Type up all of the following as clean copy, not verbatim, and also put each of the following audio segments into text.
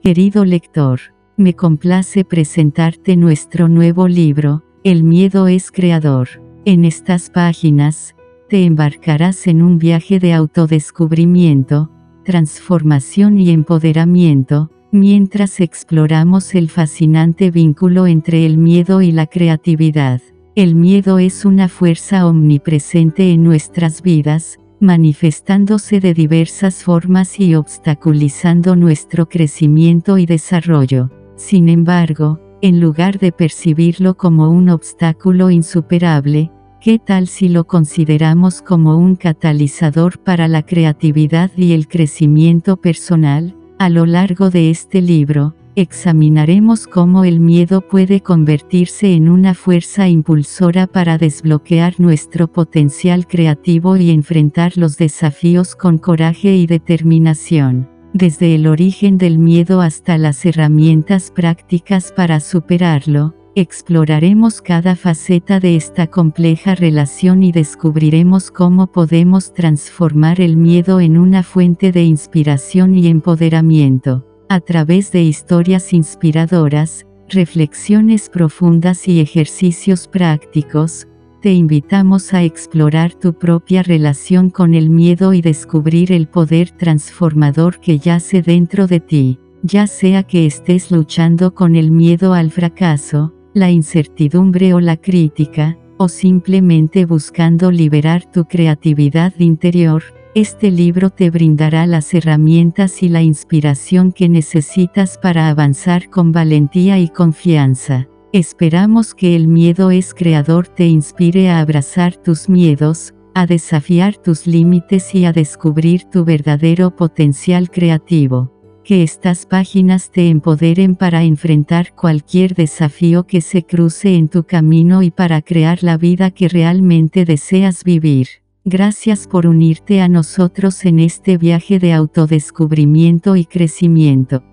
Querido lector, me complace presentarte nuestro nuevo libro, El miedo es creador. En estas páginas, te embarcarás en un viaje de autodescubrimiento, transformación y empoderamiento, mientras exploramos el fascinante vínculo entre el miedo y la creatividad. El miedo es una fuerza omnipresente en nuestras vidas, manifestándose de diversas formas y obstaculizando nuestro crecimiento y desarrollo. Sin embargo, en lugar de percibirlo como un obstáculo insuperable, ¿qué tal si lo consideramos como un catalizador para la creatividad y el crecimiento personal? A lo largo de este libro, examinaremos cómo el miedo puede convertirse en una fuerza impulsora para desbloquear nuestro potencial creativo y enfrentar los desafíos con coraje y determinación. Desde el origen del miedo hasta las herramientas prácticas para superarlo, exploraremos cada faceta de esta compleja relación y descubriremos cómo podemos transformar el miedo en una fuente de inspiración y empoderamiento. A través de historias inspiradoras, reflexiones profundas y ejercicios prácticos, te invitamos a explorar tu propia relación con el miedo y descubrir el poder transformador que yace dentro de ti. Ya sea que estés luchando con el miedo al fracaso, la incertidumbre o la crítica, o simplemente buscando liberar tu creatividad interior, este libro te brindará las herramientas y la inspiración que necesitas para avanzar con valentía y confianza. Esperamos que El miedo es creador te inspire a abrazar tus miedos, a desafiar tus límites y a descubrir tu verdadero potencial creativo. Que estas páginas te empoderen para enfrentar cualquier desafío que se cruce en tu camino y para crear la vida que realmente deseas vivir. Gracias por unirte a nosotros en este viaje de autodescubrimiento y crecimiento.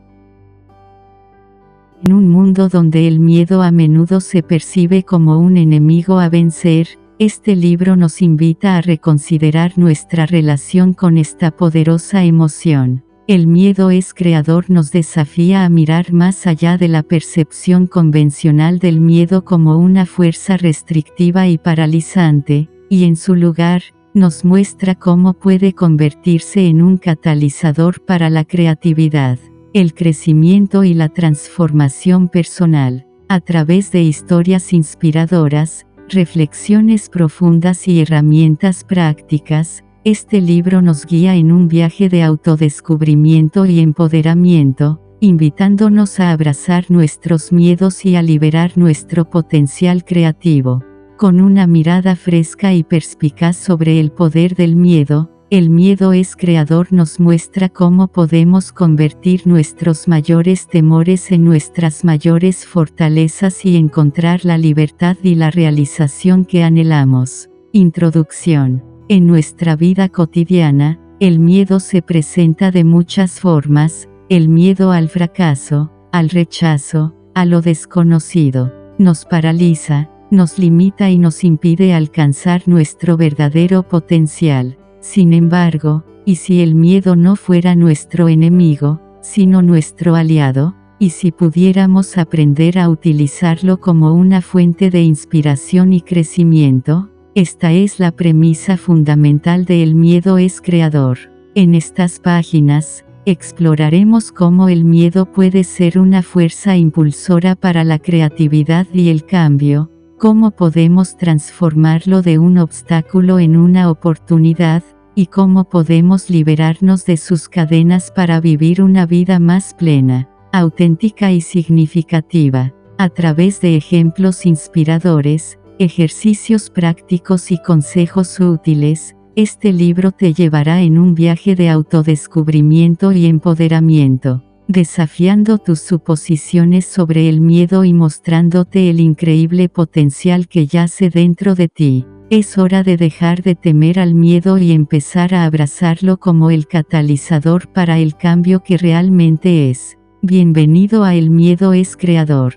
En un mundo donde el miedo a menudo se percibe como un enemigo a vencer, este libro nos invita a reconsiderar nuestra relación con esta poderosa emoción. El miedo es creador nos desafía a mirar más allá de la percepción convencional del miedo como una fuerza restrictiva y paralizante, y en su lugar, nos muestra cómo puede convertirse en un catalizador para la creatividad, el crecimiento y la transformación personal. A través de historias inspiradoras, reflexiones profundas y herramientas prácticas, este libro nos guía en un viaje de autodescubrimiento y empoderamiento, invitándonos a abrazar nuestros miedos y a liberar nuestro potencial creativo. Con una mirada fresca y perspicaz sobre el poder del miedo, El miedo es creador nos muestra cómo podemos convertir nuestros mayores temores en nuestras mayores fortalezas y encontrar la libertad y la realización que anhelamos. Introducción. En nuestra vida cotidiana, el miedo se presenta de muchas formas: el miedo al fracaso, al rechazo, a lo desconocido. Nos paraliza, nos limita y nos impide alcanzar nuestro verdadero potencial. Sin embargo, ¿y si el miedo no fuera nuestro enemigo, sino nuestro aliado? ¿Y si pudiéramos aprender a utilizarlo como una fuente de inspiración y crecimiento? Esta es la premisa fundamental de El miedo es creador. En estas páginas, exploraremos cómo el miedo puede ser una fuerza impulsora para la creatividad y el cambio, cómo podemos transformarlo de un obstáculo en una oportunidad, y cómo podemos liberarnos de sus cadenas para vivir una vida más plena, auténtica y significativa. A través de ejemplos inspiradores, ejercicios prácticos y consejos útiles, este libro te llevará en un viaje de autodescubrimiento y empoderamiento, desafiando tus suposiciones sobre el miedo y mostrándote el increíble potencial que yace dentro de ti. Es hora de dejar de temer al miedo y empezar a abrazarlo como el catalizador para el cambio que realmente es. Bienvenido a El miedo es creador.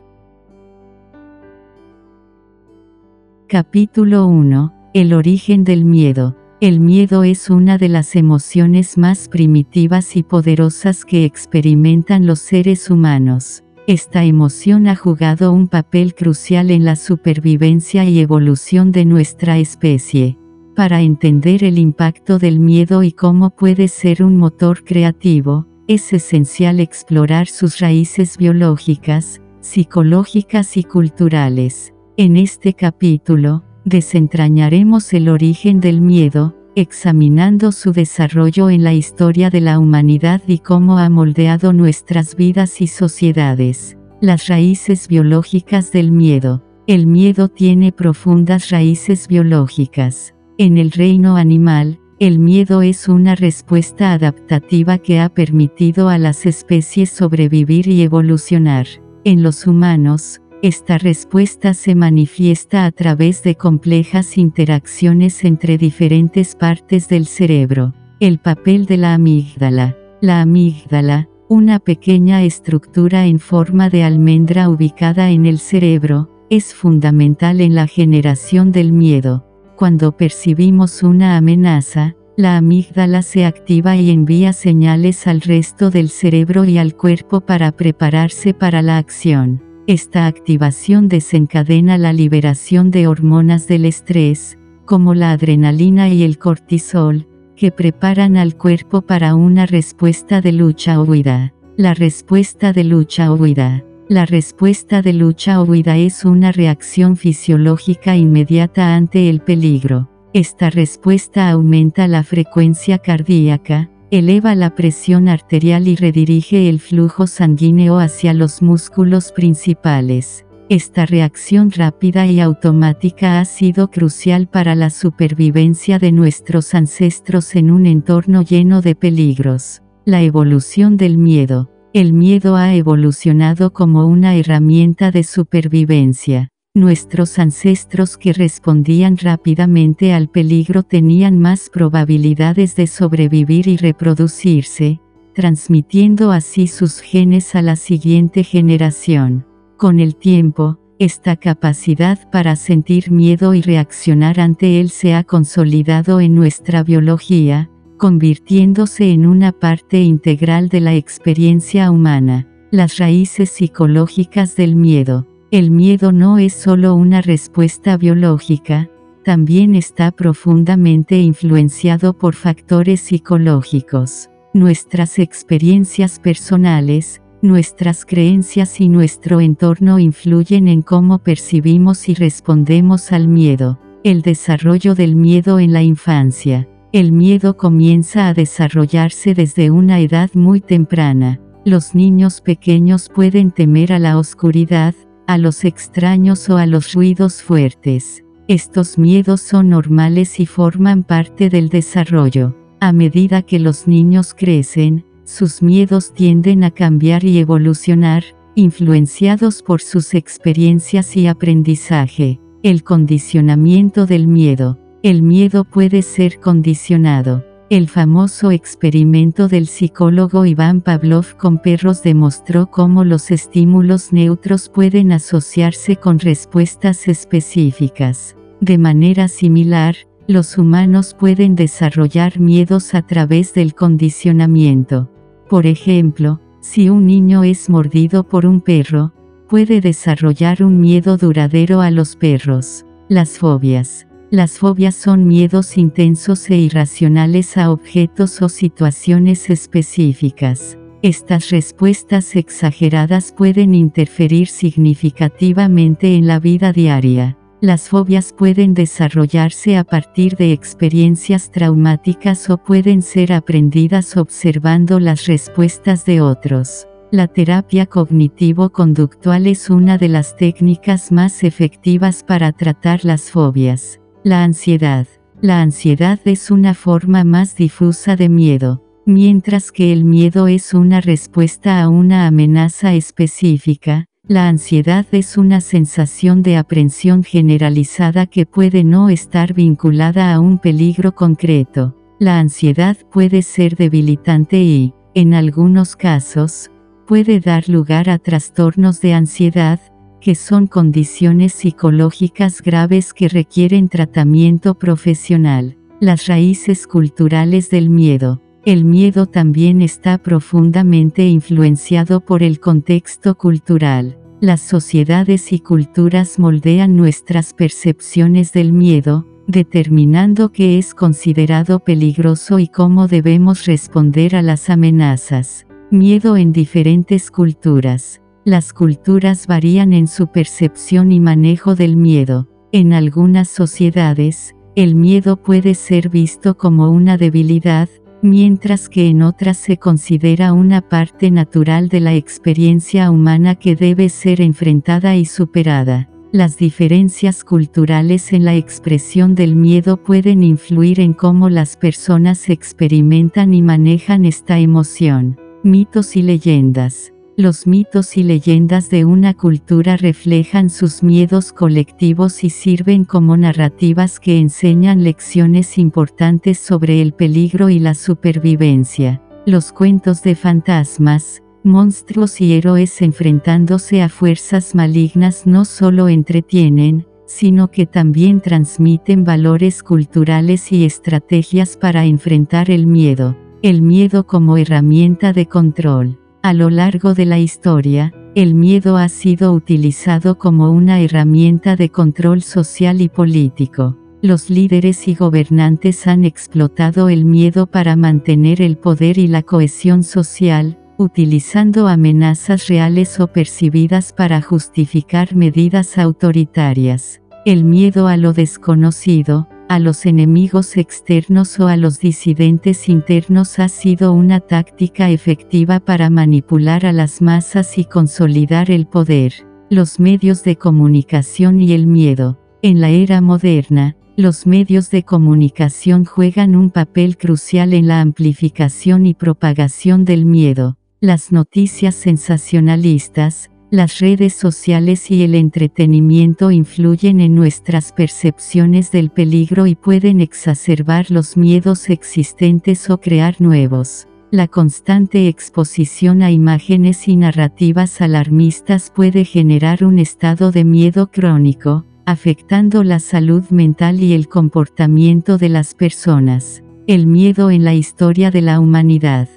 Capítulo 1. El origen del miedo. El miedo es una de las emociones más primitivas y poderosas que experimentan los seres humanos. Esta emoción ha jugado un papel crucial en la supervivencia y evolución de nuestra especie. Para entender el impacto del miedo y cómo puede ser un motor creativo, es esencial explorar sus raíces biológicas, psicológicas y culturales. En este capítulo, desentrañaremos el origen del miedo, examinando su desarrollo en la historia de la humanidad y cómo ha moldeado nuestras vidas y sociedades. Las raíces biológicas del miedo. El miedo tiene profundas raíces biológicas. En el reino animal, el miedo es una respuesta adaptativa que ha permitido a las especies sobrevivir y evolucionar. En los humanos, esta respuesta se manifiesta a través de complejas interacciones entre diferentes partes del cerebro. El papel de la amígdala. La amígdala, una pequeña estructura en forma de almendra ubicada en el cerebro, es fundamental en la generación del miedo. Cuando percibimos una amenaza, la amígdala se activa y envía señales al resto del cerebro y al cuerpo para prepararse para la acción. Esta activación desencadena la liberación de hormonas del estrés, como la adrenalina y el cortisol, que preparan al cuerpo para una respuesta de lucha o huida. La respuesta de lucha o huida. La respuesta de lucha o huida es una reacción fisiológica inmediata ante el peligro. Esta respuesta aumenta la frecuencia cardíaca, eleva la presión arterial y redirige el flujo sanguíneo hacia los músculos principales. Esta reacción rápida y automática ha sido crucial para la supervivencia de nuestros ancestros en un entorno lleno de peligros. La evolución del miedo. El miedo ha evolucionado como una herramienta de supervivencia. Nuestros ancestros que respondían rápidamente al peligro tenían más probabilidades de sobrevivir y reproducirse, transmitiendo así sus genes a la siguiente generación. Con el tiempo, esta capacidad para sentir miedo y reaccionar ante él se ha consolidado en nuestra biología, convirtiéndose en una parte integral de la experiencia humana. Las raíces psicológicas del miedo. El miedo no es solo una respuesta biológica, también está profundamente influenciado por factores psicológicos. Nuestras experiencias personales, nuestras creencias y nuestro entorno influyen en cómo percibimos y respondemos al miedo. El desarrollo del miedo en la infancia. El miedo comienza a desarrollarse desde una edad muy temprana. Los niños pequeños pueden temer a la oscuridad, a los extraños o a los ruidos fuertes. Estos miedos son normales y forman parte del desarrollo. A medida que los niños crecen, sus miedos tienden a cambiar y evolucionar, influenciados por sus experiencias y aprendizaje. El condicionamiento del miedo. El miedo puede ser condicionado. El famoso experimento del psicólogo Iván Pavlov con perros demostró cómo los estímulos neutros pueden asociarse con respuestas específicas. De manera similar, los humanos pueden desarrollar miedos a través del condicionamiento. Por ejemplo, si un niño es mordido por un perro, puede desarrollar un miedo duradero a los perros. Las fobias. Las fobias son miedos intensos e irracionales a objetos o situaciones específicas. Estas respuestas exageradas pueden interferir significativamente en la vida diaria. Las fobias pueden desarrollarse a partir de experiencias traumáticas o pueden ser aprendidas observando las respuestas de otros. La terapia cognitivo-conductual es una de las técnicas más efectivas para tratar las fobias. La ansiedad. La ansiedad es una forma más difusa de miedo. Mientras que el miedo es una respuesta a una amenaza específica, la ansiedad es una sensación de aprensión generalizada que puede no estar vinculada a un peligro concreto. La ansiedad puede ser debilitante y, en algunos casos, puede dar lugar a trastornos de ansiedad, que son condiciones psicológicas graves que requieren tratamiento profesional. Las raíces culturales del miedo. El miedo también está profundamente influenciado por el contexto cultural. Las sociedades y culturas moldean nuestras percepciones del miedo, determinando qué es considerado peligroso y cómo debemos responder a las amenazas. Miedo en diferentes culturas. Las culturas varían en su percepción y manejo del miedo. En algunas sociedades, el miedo puede ser visto como una debilidad, mientras que en otras se considera una parte natural de la experiencia humana que debe ser enfrentada y superada. Las diferencias culturales en la expresión del miedo pueden influir en cómo las personas experimentan y manejan esta emoción. Mitos y leyendas. Los mitos y leyendas de una cultura reflejan sus miedos colectivos y sirven como narrativas que enseñan lecciones importantes sobre el peligro y la supervivencia. Los cuentos de fantasmas, monstruos y héroes enfrentándose a fuerzas malignas no solo entretienen, sino que también transmiten valores culturales y estrategias para enfrentar el miedo. El miedo como herramienta de control. A lo largo de la historia, el miedo ha sido utilizado como una herramienta de control social y político. Los líderes y gobernantes han explotado el miedo para mantener el poder y la cohesión social, utilizando amenazas reales o percibidas para justificar medidas autoritarias. El miedo a lo desconocido, a los enemigos externos o a los disidentes internos ha sido una táctica efectiva para manipular a las masas y consolidar el poder. Los medios de comunicación y el miedo. En la era moderna, los medios de comunicación juegan un papel crucial en la amplificación y propagación del miedo. Las noticias sensacionalistas, las redes sociales y el entretenimiento influyen en nuestras percepciones del peligro y pueden exacerbar los miedos existentes o crear nuevos. La constante exposición a imágenes y narrativas alarmistas puede generar un estado de miedo crónico, afectando la salud mental y el comportamiento de las personas. El miedo en la historia de la humanidad.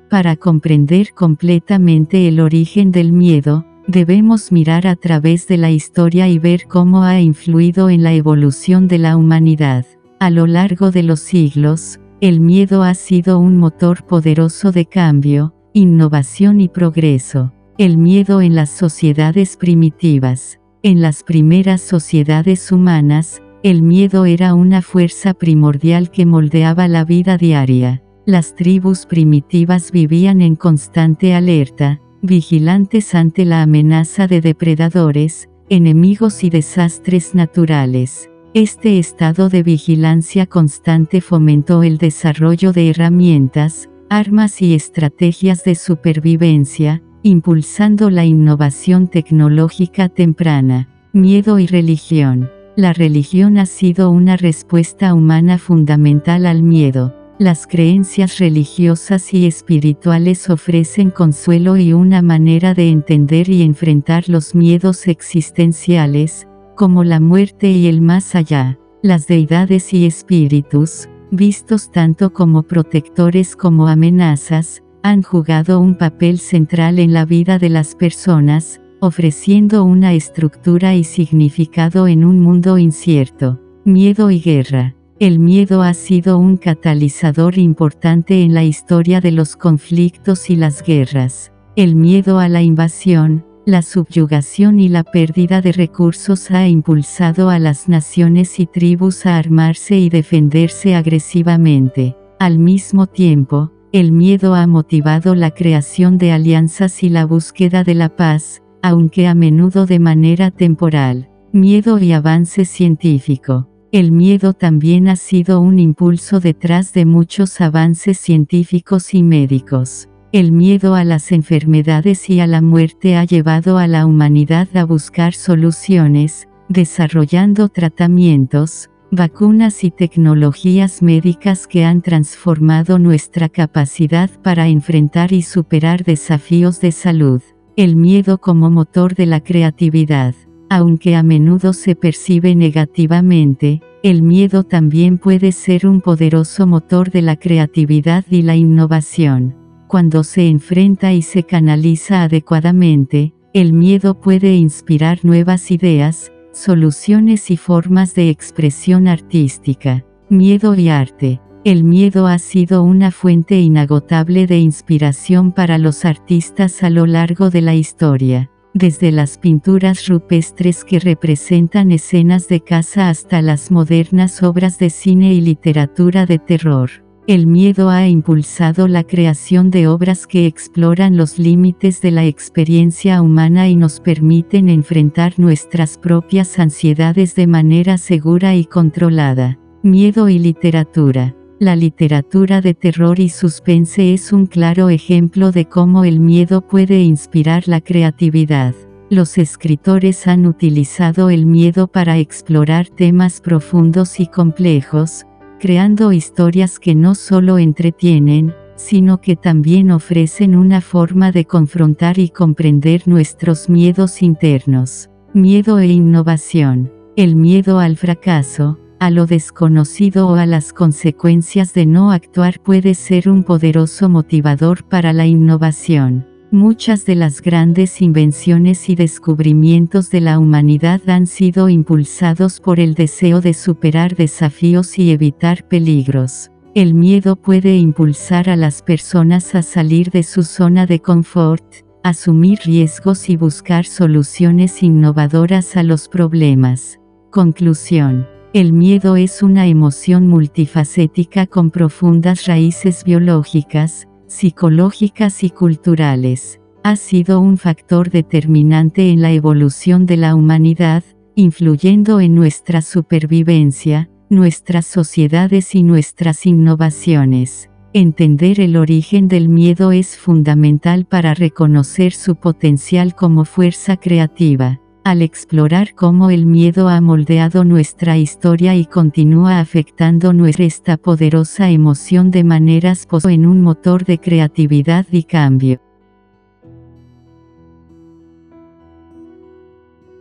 Para comprender completamente el origen del miedo, debemos mirar a través de la historia y ver cómo ha influido en la evolución de la humanidad. A lo largo de los siglos, el miedo ha sido un motor poderoso de cambio, innovación y progreso. El miedo en las sociedades primitivas. En las primeras sociedades humanas, el miedo era una fuerza primordial que moldeaba la vida diaria. Las tribus primitivas vivían en constante alerta, vigilantes ante la amenaza de depredadores, enemigos y desastres naturales. Este estado de vigilancia constante fomentó el desarrollo de herramientas, armas y estrategias de supervivencia, impulsando la innovación tecnológica temprana. Miedo y religión. La religión ha sido una respuesta humana fundamental al miedo. Las creencias religiosas y espirituales ofrecen consuelo y una manera de entender y enfrentar los miedos existenciales, como la muerte y el más allá. Las deidades y espíritus, vistos tanto como protectores como amenazas, han jugado un papel central en la vida de las personas, ofreciendo una estructura y significado en un mundo incierto. Miedo y guerra. El miedo ha sido un catalizador importante en la historia de los conflictos y las guerras. El miedo a la invasión, la subyugación y la pérdida de recursos ha impulsado a las naciones y tribus a armarse y defenderse agresivamente. Al mismo tiempo, el miedo ha motivado la creación de alianzas y la búsqueda de la paz, aunque a menudo de manera temporal. Miedo y avance científico. El miedo también ha sido un impulso detrás de muchos avances científicos y médicos. El miedo a las enfermedades y a la muerte ha llevado a la humanidad a buscar soluciones, desarrollando tratamientos, vacunas y tecnologías médicas que han transformado nuestra capacidad para enfrentar y superar desafíos de salud. El miedo como motor de la creatividad. Aunque a menudo se percibe negativamente, el miedo también puede ser un poderoso motor de la creatividad y la innovación. Cuando se enfrenta y se canaliza adecuadamente, el miedo puede inspirar nuevas ideas, soluciones y formas de expresión artística. Miedo y arte. El miedo ha sido una fuente inagotable de inspiración para los artistas a lo largo de la historia. Desde las pinturas rupestres que representan escenas de caza hasta las modernas obras de cine y literatura de terror. El miedo ha impulsado la creación de obras que exploran los límites de la experiencia humana y nos permiten enfrentar nuestras propias ansiedades de manera segura y controlada. Miedo y literatura. La literatura de terror y suspense es un claro ejemplo de cómo el miedo puede inspirar la creatividad. Los escritores han utilizado el miedo para explorar temas profundos y complejos, creando historias que no solo entretienen, sino que también ofrecen una forma de confrontar y comprender nuestros miedos internos. Miedo e innovación. El miedo al fracaso, a lo desconocido o a las consecuencias de no actuar puede ser un poderoso motivador para la innovación. Muchas de las grandes invenciones y descubrimientos de la humanidad han sido impulsados por el deseo de superar desafíos y evitar peligros. El miedo puede impulsar a las personas a salir de su zona de confort, asumir riesgos y buscar soluciones innovadoras a los problemas. Conclusión. El miedo es una emoción multifacética con profundas raíces biológicas, psicológicas y culturales. Ha sido un factor determinante en la evolución de la humanidad, influyendo en nuestra supervivencia, nuestras sociedades y nuestras innovaciones. Entender el origen del miedo es fundamental para reconocer su potencial como fuerza creativa. Al explorar cómo el miedo ha moldeado nuestra historia y continúa afectando esta poderosa emoción de maneras en un motor de creatividad y cambio.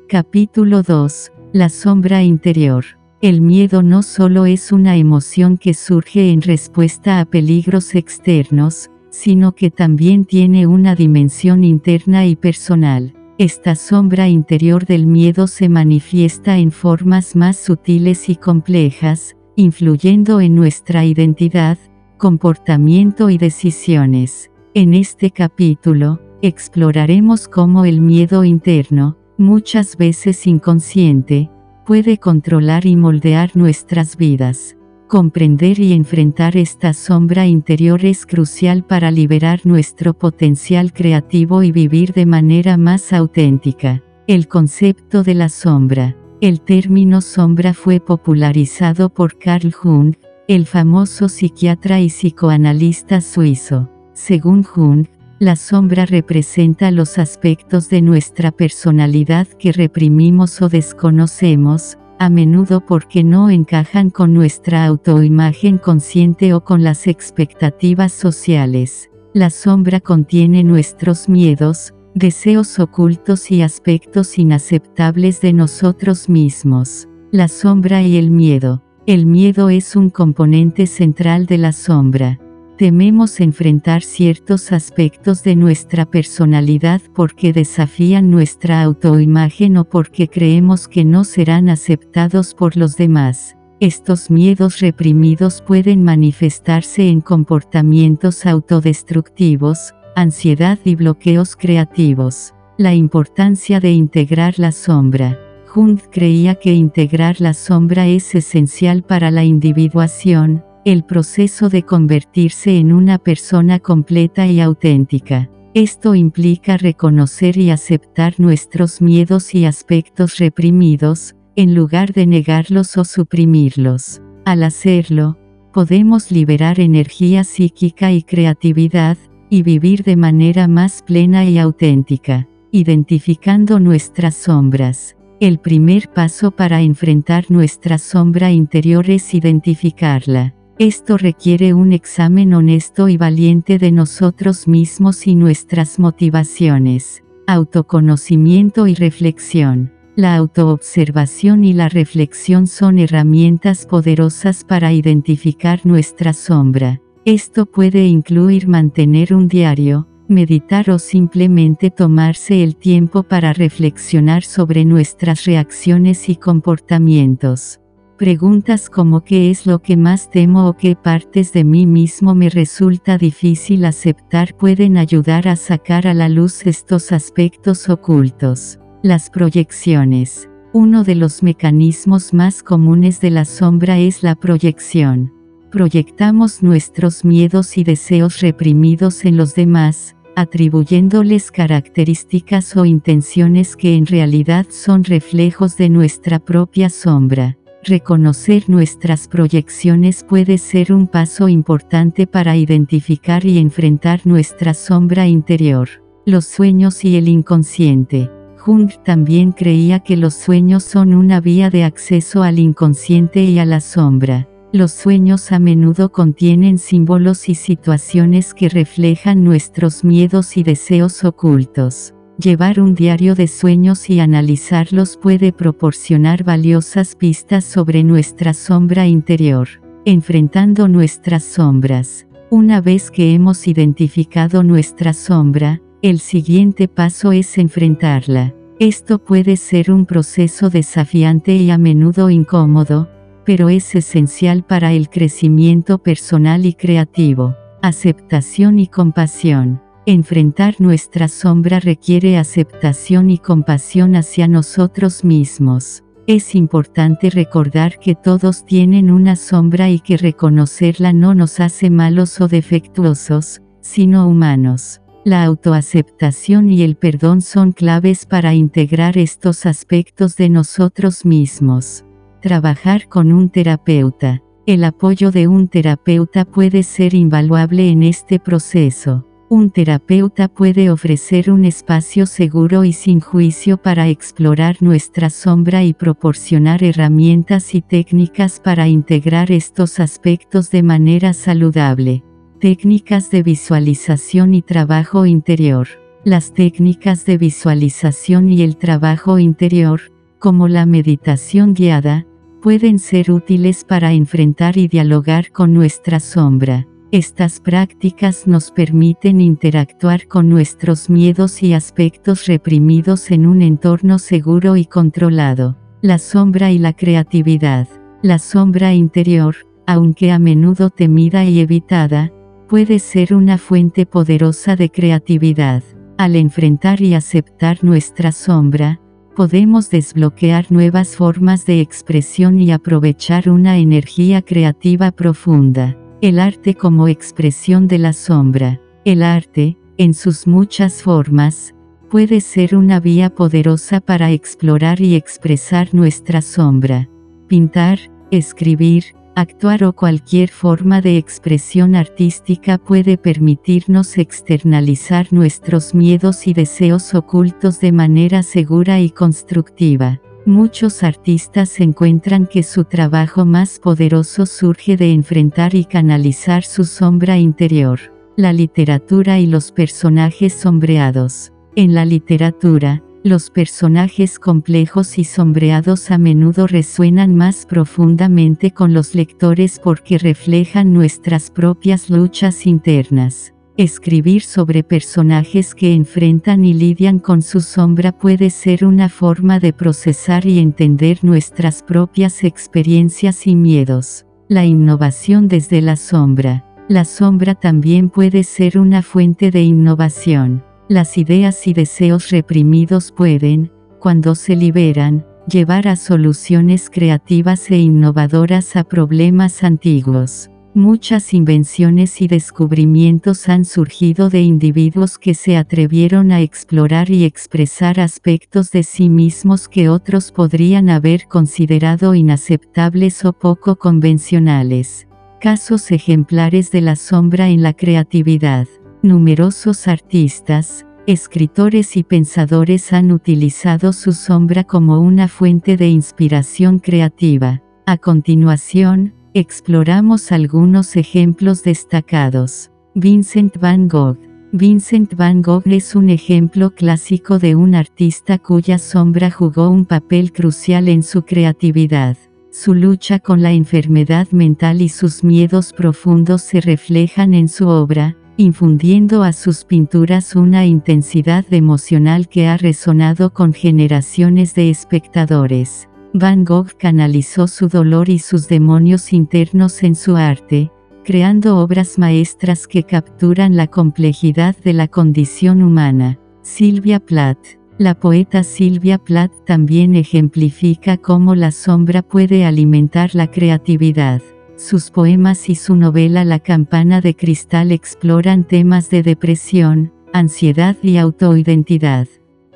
Capítulo 2. La sombra interior. El miedo no solo es una emoción que surge en respuesta a peligros externos, sino que también tiene una dimensión interna y personal. Esta sombra interior del miedo se manifiesta en formas más sutiles y complejas, influyendo en nuestra identidad, comportamiento y decisiones. En este capítulo, exploraremos cómo el miedo interno, muchas veces inconsciente, puede controlar y moldear nuestras vidas. Comprender y enfrentar esta sombra interior es crucial para liberar nuestro potencial creativo y vivir de manera más auténtica. El concepto de la sombra. El término sombra fue popularizado por Carl Jung, el famoso psiquiatra y psicoanalista suizo. Según Jung, la sombra representa los aspectos de nuestra personalidad que reprimimos o desconocemos, a menudo porque no encajan con nuestra autoimagen consciente o con las expectativas sociales. La sombra contiene nuestros miedos, deseos ocultos y aspectos inaceptables de nosotros mismos. La sombra y el miedo. El miedo es un componente central de la sombra. Tememos enfrentar ciertos aspectos de nuestra personalidad porque desafían nuestra autoimagen o porque creemos que no serán aceptados por los demás. Estos miedos reprimidos pueden manifestarse en comportamientos autodestructivos, ansiedad y bloqueos creativos. La importancia de integrar la sombra. Jung creía que integrar la sombra es esencial para la individuación, el proceso de convertirse en una persona completa y auténtica. Esto implica reconocer y aceptar nuestros miedos y aspectos reprimidos, en lugar de negarlos o suprimirlos. Al hacerlo, podemos liberar energía psíquica y creatividad, y vivir de manera más plena y auténtica. Identificando nuestras sombras. El primer paso para enfrentar nuestra sombra interior es identificarla. Esto requiere un examen honesto y valiente de nosotros mismos y nuestras motivaciones. Autoconocimiento y reflexión. La autoobservación y la reflexión son herramientas poderosas para identificar nuestra sombra. Esto puede incluir mantener un diario, meditar o simplemente tomarse el tiempo para reflexionar sobre nuestras reacciones y comportamientos. Preguntas como ¿qué es lo que más temo o qué partes de mí mismo me resulta difícil aceptar pueden ayudar a sacar a la luz estos aspectos ocultos? Las proyecciones. Uno de los mecanismos más comunes de la sombra es la proyección. Proyectamos nuestros miedos y deseos reprimidos en los demás, atribuyéndoles características o intenciones que en realidad son reflejos de nuestra propia sombra. Reconocer nuestras proyecciones puede ser un paso importante para identificar y enfrentar nuestra sombra interior. Los sueños y el inconsciente. Jung también creía que los sueños son una vía de acceso al inconsciente y a la sombra. Los sueños a menudo contienen símbolos y situaciones que reflejan nuestros miedos y deseos ocultos. Llevar un diario de sueños y analizarlos puede proporcionar valiosas pistas sobre nuestra sombra interior. Enfrentando nuestras sombras. Una vez que hemos identificado nuestra sombra, el siguiente paso es enfrentarla. Esto puede ser un proceso desafiante y a menudo incómodo, pero es esencial para el crecimiento personal y creativo. Aceptación y compasión. Enfrentar nuestra sombra requiere aceptación y compasión hacia nosotros mismos. Es importante recordar que todos tienen una sombra y que reconocerla no nos hace malos o defectuosos, sino humanos. La autoaceptación y el perdón son claves para integrar estos aspectos de nosotros mismos. Trabajar con un terapeuta. El apoyo de un terapeuta puede ser invaluable en este proceso. Un terapeuta puede ofrecer un espacio seguro y sin juicio para explorar nuestra sombra y proporcionar herramientas y técnicas para integrar estos aspectos de manera saludable. Técnicas de visualización y trabajo interior. Las técnicas de visualización y el trabajo interior, como la meditación guiada, pueden ser útiles para enfrentar y dialogar con nuestra sombra. Estas prácticas nos permiten interactuar con nuestros miedos y aspectos reprimidos en un entorno seguro y controlado. La sombra y la creatividad. La sombra interior, aunque a menudo temida y evitada, puede ser una fuente poderosa de creatividad. Al enfrentar y aceptar nuestra sombra, podemos desbloquear nuevas formas de expresión y aprovechar una energía creativa profunda. El arte como expresión de la sombra. El arte, en sus muchas formas, puede ser una vía poderosa para explorar y expresar nuestra sombra. Pintar, escribir, actuar o cualquier forma de expresión artística puede permitirnos externalizar nuestros miedos y deseos ocultos de manera segura y constructiva. Muchos artistas encuentran que su trabajo más poderoso surge de enfrentar y canalizar su sombra interior. La literatura y los personajes sombreados. En la literatura, los personajes complejos y sombreados a menudo resuenan más profundamente con los lectores porque reflejan nuestras propias luchas internas. Escribir sobre personajes que enfrentan y lidian con su sombra puede ser una forma de procesar y entender nuestras propias experiencias y miedos. La innovación desde la sombra. La sombra también puede ser una fuente de innovación. Las ideas y deseos reprimidos pueden, cuando se liberan, llevar a soluciones creativas e innovadoras a problemas antiguos. Muchas invenciones y descubrimientos han surgido de individuos que se atrevieron a explorar y expresar aspectos de sí mismos que otros podrían haber considerado inaceptables o poco convencionales. Casos ejemplares de la sombra en la creatividad. Numerosos artistas, escritores y pensadores han utilizado su sombra como una fuente de inspiración creativa. A continuación, exploramos algunos ejemplos destacados. Vincent van Gogh. Vincent van Gogh es un ejemplo clásico de un artista cuya sombra jugó un papel crucial en su creatividad. Su lucha con la enfermedad mental y sus miedos profundos se reflejan en su obra, infundiendo a sus pinturas una intensidad emocional que ha resonado con generaciones de espectadores. Van Gogh canalizó su dolor y sus demonios internos en su arte, creando obras maestras que capturan la complejidad de la condición humana. Sylvia Plath. La poeta Sylvia Plath también ejemplifica cómo la sombra puede alimentar la creatividad. Sus poemas y su novela La campana de cristal exploran temas de depresión, ansiedad y autoidentidad.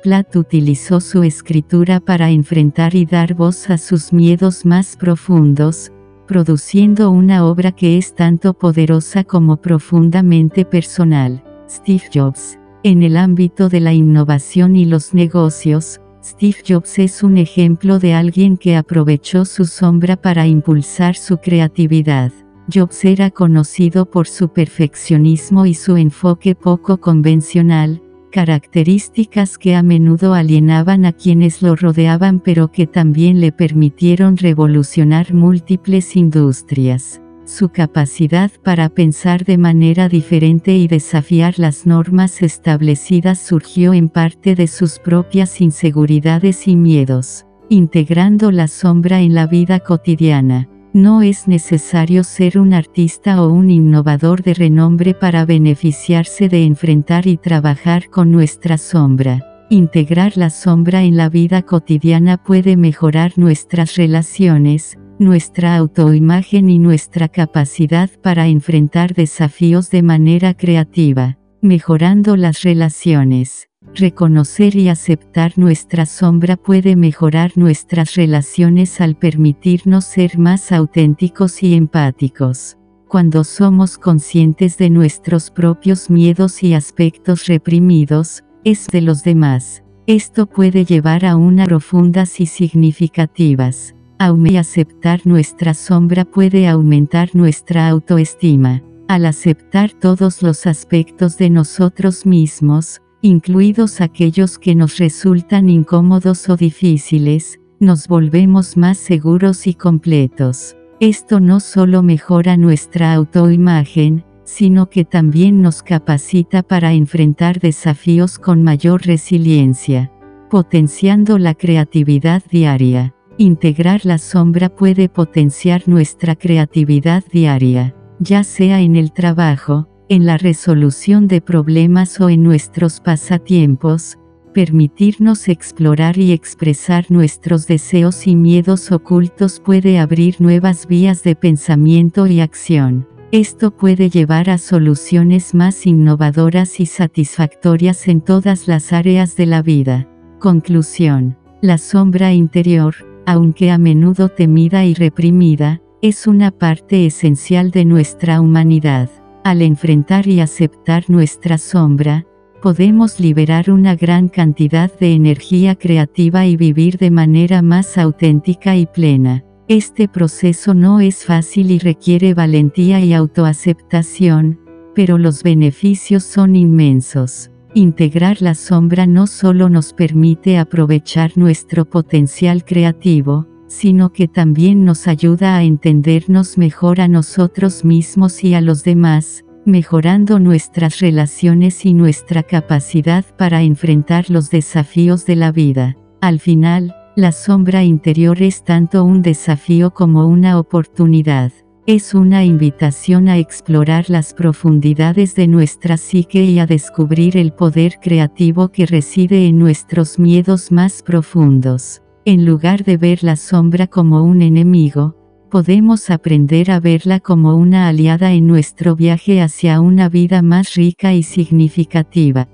Plath utilizó su escritura para enfrentar y dar voz a sus miedos más profundos, produciendo una obra que es tanto poderosa como profundamente personal. Steve Jobs. En el ámbito de la innovación y los negocios, Steve Jobs es un ejemplo de alguien que aprovechó su sombra para impulsar su creatividad. Jobs era conocido por su perfeccionismo y su enfoque poco convencional, características que a menudo alienaban a quienes lo rodeaban pero que también le permitieron revolucionar múltiples industrias. Su capacidad para pensar de manera diferente y desafiar las normas establecidas surgió en parte de sus propias inseguridades y miedos, integrando la sombra en la vida cotidiana. No es necesario ser un artista o un innovador de renombre para beneficiarse de enfrentar y trabajar con nuestra sombra. Integrar la sombra en la vida cotidiana puede mejorar nuestras relaciones, nuestra autoimagen y nuestra capacidad para enfrentar desafíos de manera creativa, mejorando las relaciones. Reconocer y aceptar nuestra sombra puede mejorar nuestras relaciones al permitirnos ser más auténticos y empáticos. Cuando somos conscientes de nuestros propios miedos y aspectos reprimidos, es de los demás. Esto puede llevar a una profundas y significativas. Aceptar nuestra sombra puede aumentar nuestra autoestima. Al aceptar todos los aspectos de nosotros mismos, incluidos aquellos que nos resultan incómodos o difíciles, nos volvemos más seguros y completos. Esto no solo mejora nuestra autoimagen, sino que también nos capacita para enfrentar desafíos con mayor resiliencia, potenciando la creatividad diaria. Integrar la sombra puede potenciar nuestra creatividad diaria, ya sea en el trabajo, en la resolución de problemas o en nuestros pasatiempos. Permitirnos explorar y expresar nuestros deseos y miedos ocultos puede abrir nuevas vías de pensamiento y acción. Esto puede llevar a soluciones más innovadoras y satisfactorias en todas las áreas de la vida. Conclusión. La sombra interior, aunque a menudo temida y reprimida, es una parte esencial de nuestra humanidad. Al enfrentar y aceptar nuestra sombra, podemos liberar una gran cantidad de energía creativa y vivir de manera más auténtica y plena. Este proceso no es fácil y requiere valentía y autoaceptación, pero los beneficios son inmensos. Integrar la sombra no solo nos permite aprovechar nuestro potencial creativo, sino que también nos ayuda a entendernos mejor a nosotros mismos y a los demás, mejorando nuestras relaciones y nuestra capacidad para enfrentar los desafíos de la vida. Al final, la sombra interior es tanto un desafío como una oportunidad. Es una invitación a explorar las profundidades de nuestra psique y a descubrir el poder creativo que reside en nuestros miedos más profundos. En lugar de ver la sombra como un enemigo, podemos aprender a verla como una aliada en nuestro viaje hacia una vida más rica y significativa.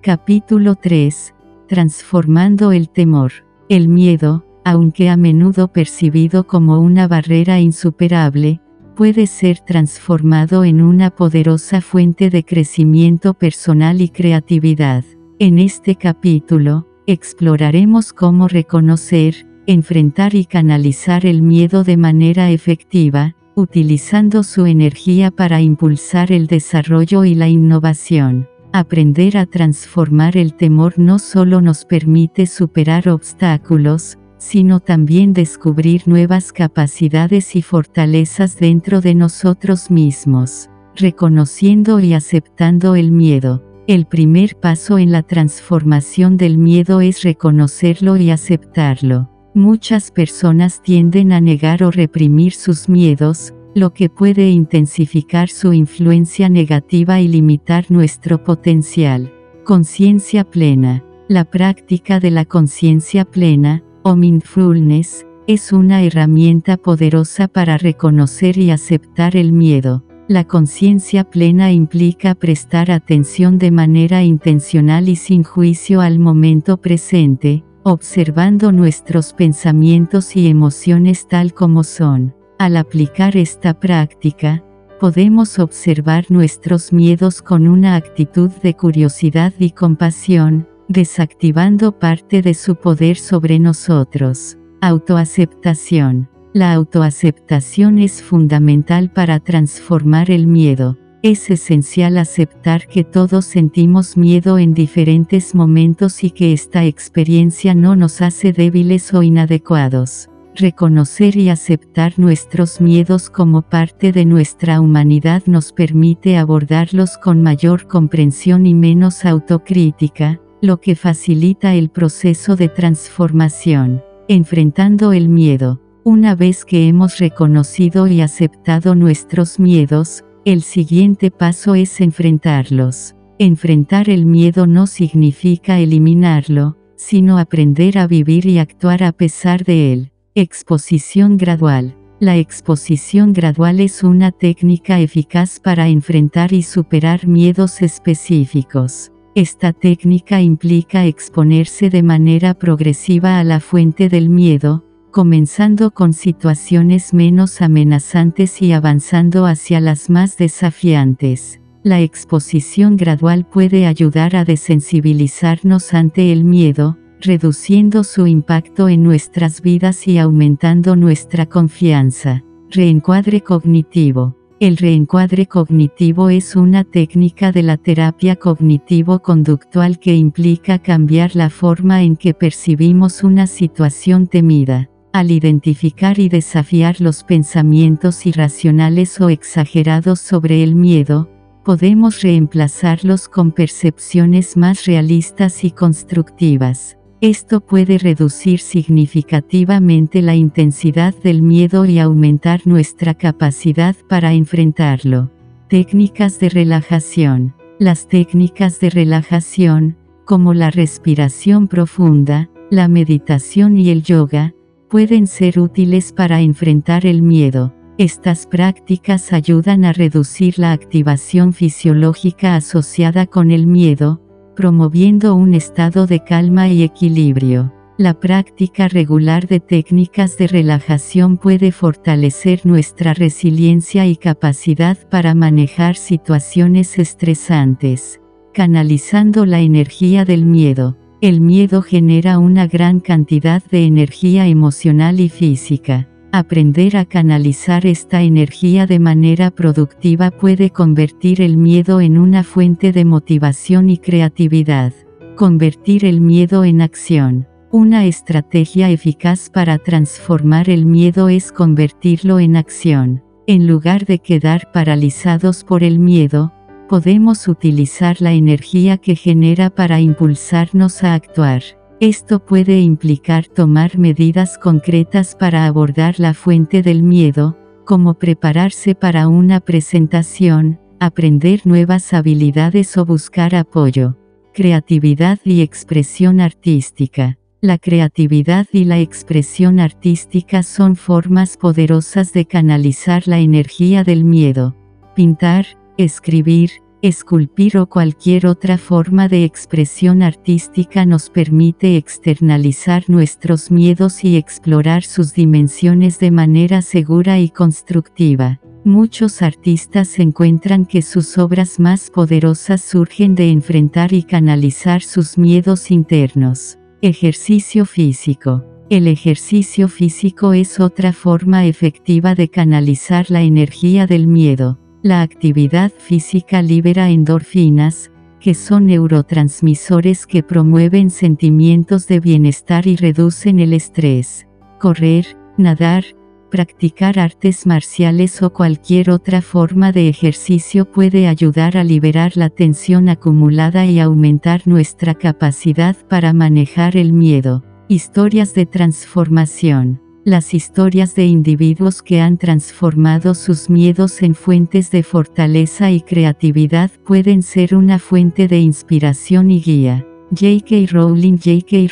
Capítulo 3. Transformando el temor. El miedo, aunque a menudo percibido como una barrera insuperable, puede ser transformado en una poderosa fuente de crecimiento personal y creatividad. En este capítulo, exploraremos cómo reconocer, enfrentar y canalizar el miedo de manera efectiva, utilizando su energía para impulsar el desarrollo y la innovación. Aprender a transformar el temor no solo nos permite superar obstáculos, sino también descubrir nuevas capacidades y fortalezas dentro de nosotros mismos. Reconociendo y aceptando el miedo. El primer paso en la transformación del miedo es reconocerlo y aceptarlo. Muchas personas tienden a negar o reprimir sus miedos, lo que puede intensificar su influencia negativa y limitar nuestro potencial. Conciencia plena. La práctica de la conciencia plena, o mindfulness, es una herramienta poderosa para reconocer y aceptar el miedo. La conciencia plena implica prestar atención de manera intencional y sin juicio al momento presente, observando nuestros pensamientos y emociones tal como son. Al aplicar esta práctica, podemos observar nuestros miedos con una actitud de curiosidad y compasión, desactivando parte de su poder sobre nosotros. Autoaceptación. La autoaceptación es fundamental para transformar el miedo. Es esencial aceptar que todos sentimos miedo en diferentes momentos y que esta experiencia no nos hace débiles o inadecuados. Reconocer y aceptar nuestros miedos como parte de nuestra humanidad nos permite abordarlos con mayor comprensión y menos autocrítica, lo que facilita el proceso de transformación. Enfrentando el miedo. Una vez que hemos reconocido y aceptado nuestros miedos, el siguiente paso es enfrentarlos. Enfrentar el miedo no significa eliminarlo, sino aprender a vivir y actuar a pesar de él. Exposición gradual. La exposición gradual es una técnica eficaz para enfrentar y superar miedos específicos. Esta técnica implica exponerse de manera progresiva a la fuente del miedo, comenzando con situaciones menos amenazantes y avanzando hacia las más desafiantes. La exposición gradual puede ayudar a desensibilizarnos ante el miedo, reduciendo su impacto en nuestras vidas y aumentando nuestra confianza. Reencuadre cognitivo. El reencuadre cognitivo es una técnica de la terapia cognitivo-conductual que implica cambiar la forma en que percibimos una situación temida. Al identificar y desafiar los pensamientos irracionales o exagerados sobre el miedo, podemos reemplazarlos con percepciones más realistas y constructivas. Esto puede reducir significativamente la intensidad del miedo y aumentar nuestra capacidad para enfrentarlo. Técnicas de relajación. Las técnicas de relajación, como la respiración profunda, la meditación y el yoga, pueden ser útiles para enfrentar el miedo. Estas prácticas ayudan a reducir la activación fisiológica asociada con el miedo, promoviendo un estado de calma y equilibrio. La práctica regular de técnicas de relajación puede fortalecer nuestra resiliencia y capacidad para manejar situaciones estresantes. Canalizando la energía del miedo. El miedo genera una gran cantidad de energía emocional y física. Aprender a canalizar esta energía de manera productiva puede convertir el miedo en una fuente de motivación y creatividad. Convertir el miedo en acción. Una estrategia eficaz para transformar el miedo es convertirlo en acción. En lugar de quedar paralizados por el miedo, podemos utilizar la energía que genera para impulsarnos a actuar. Esto puede implicar tomar medidas concretas para abordar la fuente del miedo, como prepararse para una presentación, aprender nuevas habilidades o buscar apoyo. Creatividad y expresión artística. La creatividad y la expresión artística son formas poderosas de canalizar la energía del miedo. Pintar, escribir, esculpir o cualquier otra forma de expresión artística nos permite externalizar nuestros miedos y explorar sus dimensiones de manera segura y constructiva. Muchos artistas encuentran que sus obras más poderosas surgen de enfrentar y canalizar sus miedos internos. Ejercicio físico. El ejercicio físico es otra forma efectiva de canalizar la energía del miedo. La actividad física libera endorfinas, que son neurotransmisores que promueven sentimientos de bienestar y reducen el estrés. Correr, nadar, practicar artes marciales o cualquier otra forma de ejercicio puede ayudar a liberar la tensión acumulada y aumentar nuestra capacidad para manejar el miedo. Historias de transformación. Las historias de individuos que han transformado sus miedos en fuentes de fortaleza y creatividad pueden ser una fuente de inspiración y guía. J.K.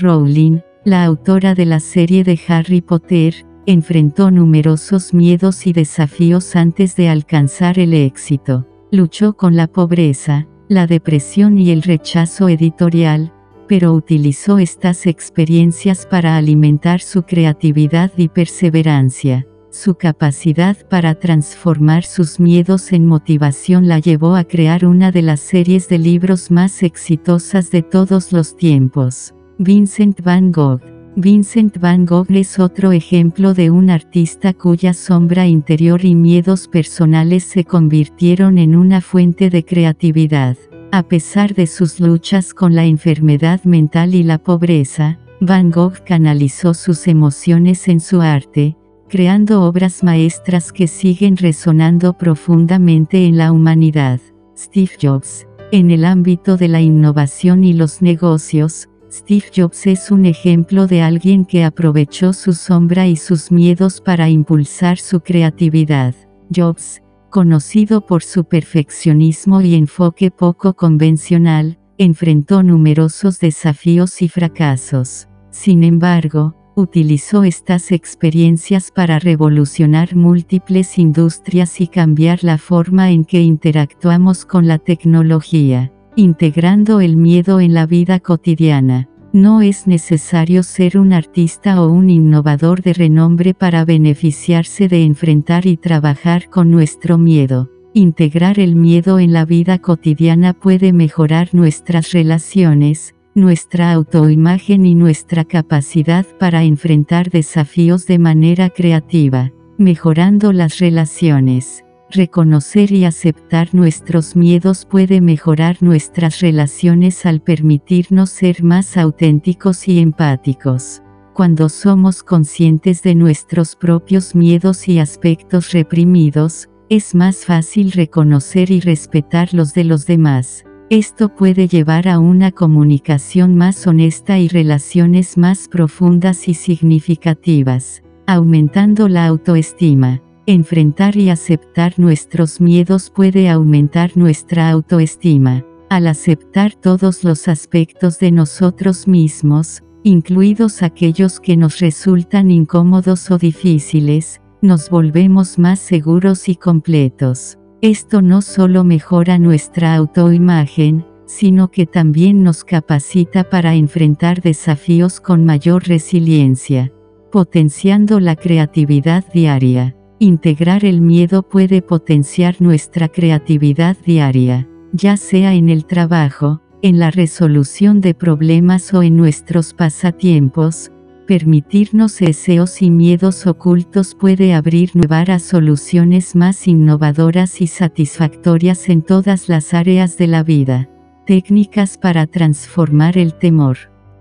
Rowling, la autora de la serie de Harry Potter, enfrentó numerosos miedos y desafíos antes de alcanzar el éxito. Luchó con la pobreza, la depresión y el rechazo editorial, pero utilizó estas experiencias para alimentar su creatividad y perseverancia. Su capacidad para transformar sus miedos en motivación la llevó a crear una de las series de libros más exitosas de todos los tiempos. Vincent Van Gogh. Vincent Van Gogh es otro ejemplo de un artista cuya sombra interior y miedos personales se convirtieron en una fuente de creatividad. A pesar de sus luchas con la enfermedad mental y la pobreza, Van Gogh canalizó sus emociones en su arte, creando obras maestras que siguen resonando profundamente en la humanidad. Steve Jobs. En el ámbito de la innovación y los negocios, Steve Jobs es un ejemplo de alguien que aprovechó su sombra y sus miedos para impulsar su creatividad. Jobs, conocido por su perfeccionismo y enfoque poco convencional, enfrentó numerosos desafíos y fracasos. Sin embargo, utilizó estas experiencias para revolucionar múltiples industrias y cambiar la forma en que interactuamos con la tecnología, integrando el miedo en la vida cotidiana. No es necesario ser un artista o un innovador de renombre para beneficiarse de enfrentar y trabajar con nuestro miedo. Integrar el miedo en la vida cotidiana puede mejorar nuestras relaciones, nuestra autoimagen y nuestra capacidad para enfrentar desafíos de manera creativa, mejorando las relaciones. Reconocer y aceptar nuestros miedos puede mejorar nuestras relaciones al permitirnos ser más auténticos y empáticos. Cuando somos conscientes de nuestros propios miedos y aspectos reprimidos, es más fácil reconocer y respetar los de los demás. Esto puede llevar a una comunicación más honesta y relaciones más profundas y significativas, aumentando la autoestima. Enfrentar y aceptar nuestros miedos puede aumentar nuestra autoestima. Al aceptar todos los aspectos de nosotros mismos, incluidos aquellos que nos resultan incómodos o difíciles, nos volvemos más seguros y completos. Esto no solo mejora nuestra autoimagen, sino que también nos capacita para enfrentar desafíos con mayor resiliencia, potenciando la creatividad diaria. Integrar el miedo puede potenciar nuestra creatividad diaria, ya sea en el trabajo, en la resolución de problemas o en nuestros pasatiempos. Permitirnos deseos y miedos ocultos puede abrir nuevas soluciones más innovadoras y satisfactorias en todas las áreas de la vida. Técnicas para transformar el temor.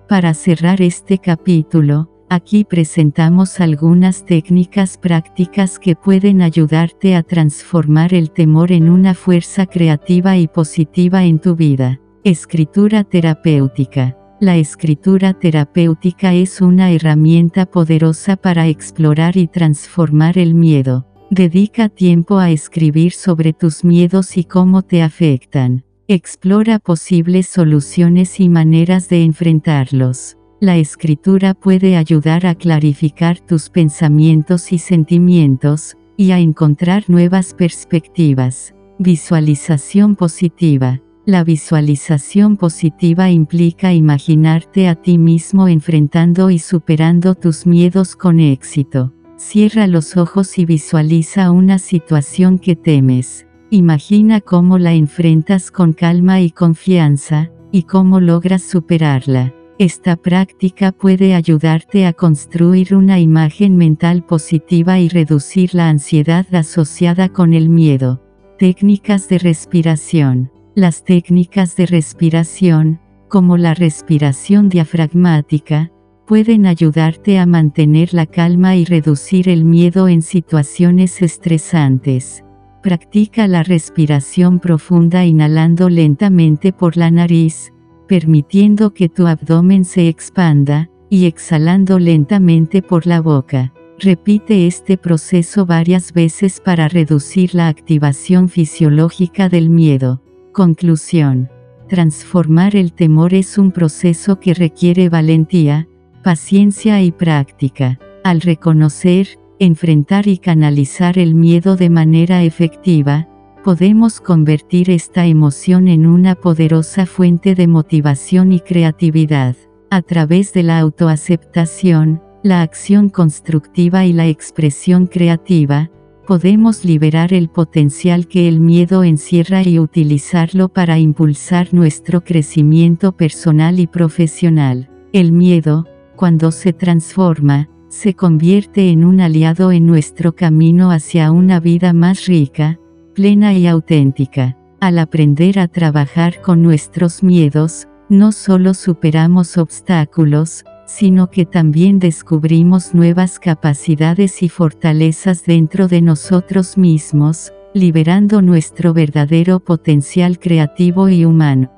Para cerrar este capítulo, aquí presentamos algunas técnicas prácticas que pueden ayudarte a transformar el temor en una fuerza creativa y positiva en tu vida. Escritura terapéutica. La escritura terapéutica es una herramienta poderosa para explorar y transformar el miedo. Dedica tiempo a escribir sobre tus miedos y cómo te afectan. Explora posibles soluciones y maneras de enfrentarlos. La escritura puede ayudar a clarificar tus pensamientos y sentimientos, y a encontrar nuevas perspectivas. Visualización positiva. La visualización positiva implica imaginarte a ti mismo enfrentando y superando tus miedos con éxito. Cierra los ojos y visualiza una situación que temes. Imagina cómo la enfrentas con calma y confianza, y cómo logras superarla. Esta práctica puede ayudarte a construir una imagen mental positiva y reducir la ansiedad asociada con el miedo. Técnicas de respiración. Las técnicas de respiración, como la respiración diafragmática, pueden ayudarte a mantener la calma y reducir el miedo en situaciones estresantes. Practica la respiración profunda inhalando lentamente por la nariz, permitiendo que tu abdomen se expanda, y exhalando lentamente por la boca. Repite este proceso varias veces para reducir la activación fisiológica del miedo. Conclusión. Transformar el temor es un proceso que requiere valentía, paciencia y práctica. Al reconocer, enfrentar y canalizar el miedo de manera efectiva, podemos convertir esta emoción en una poderosa fuente de motivación y creatividad. A través de la autoaceptación, la acción constructiva y la expresión creativa, podemos liberar el potencial que el miedo encierra y utilizarlo para impulsar nuestro crecimiento personal y profesional. El miedo, cuando se transforma, se convierte en un aliado en nuestro camino hacia una vida más rica, plena y auténtica. Al aprender a trabajar con nuestros miedos, no solo superamos obstáculos, sino que también descubrimos nuevas capacidades y fortalezas dentro de nosotros mismos, liberando nuestro verdadero potencial creativo y humano.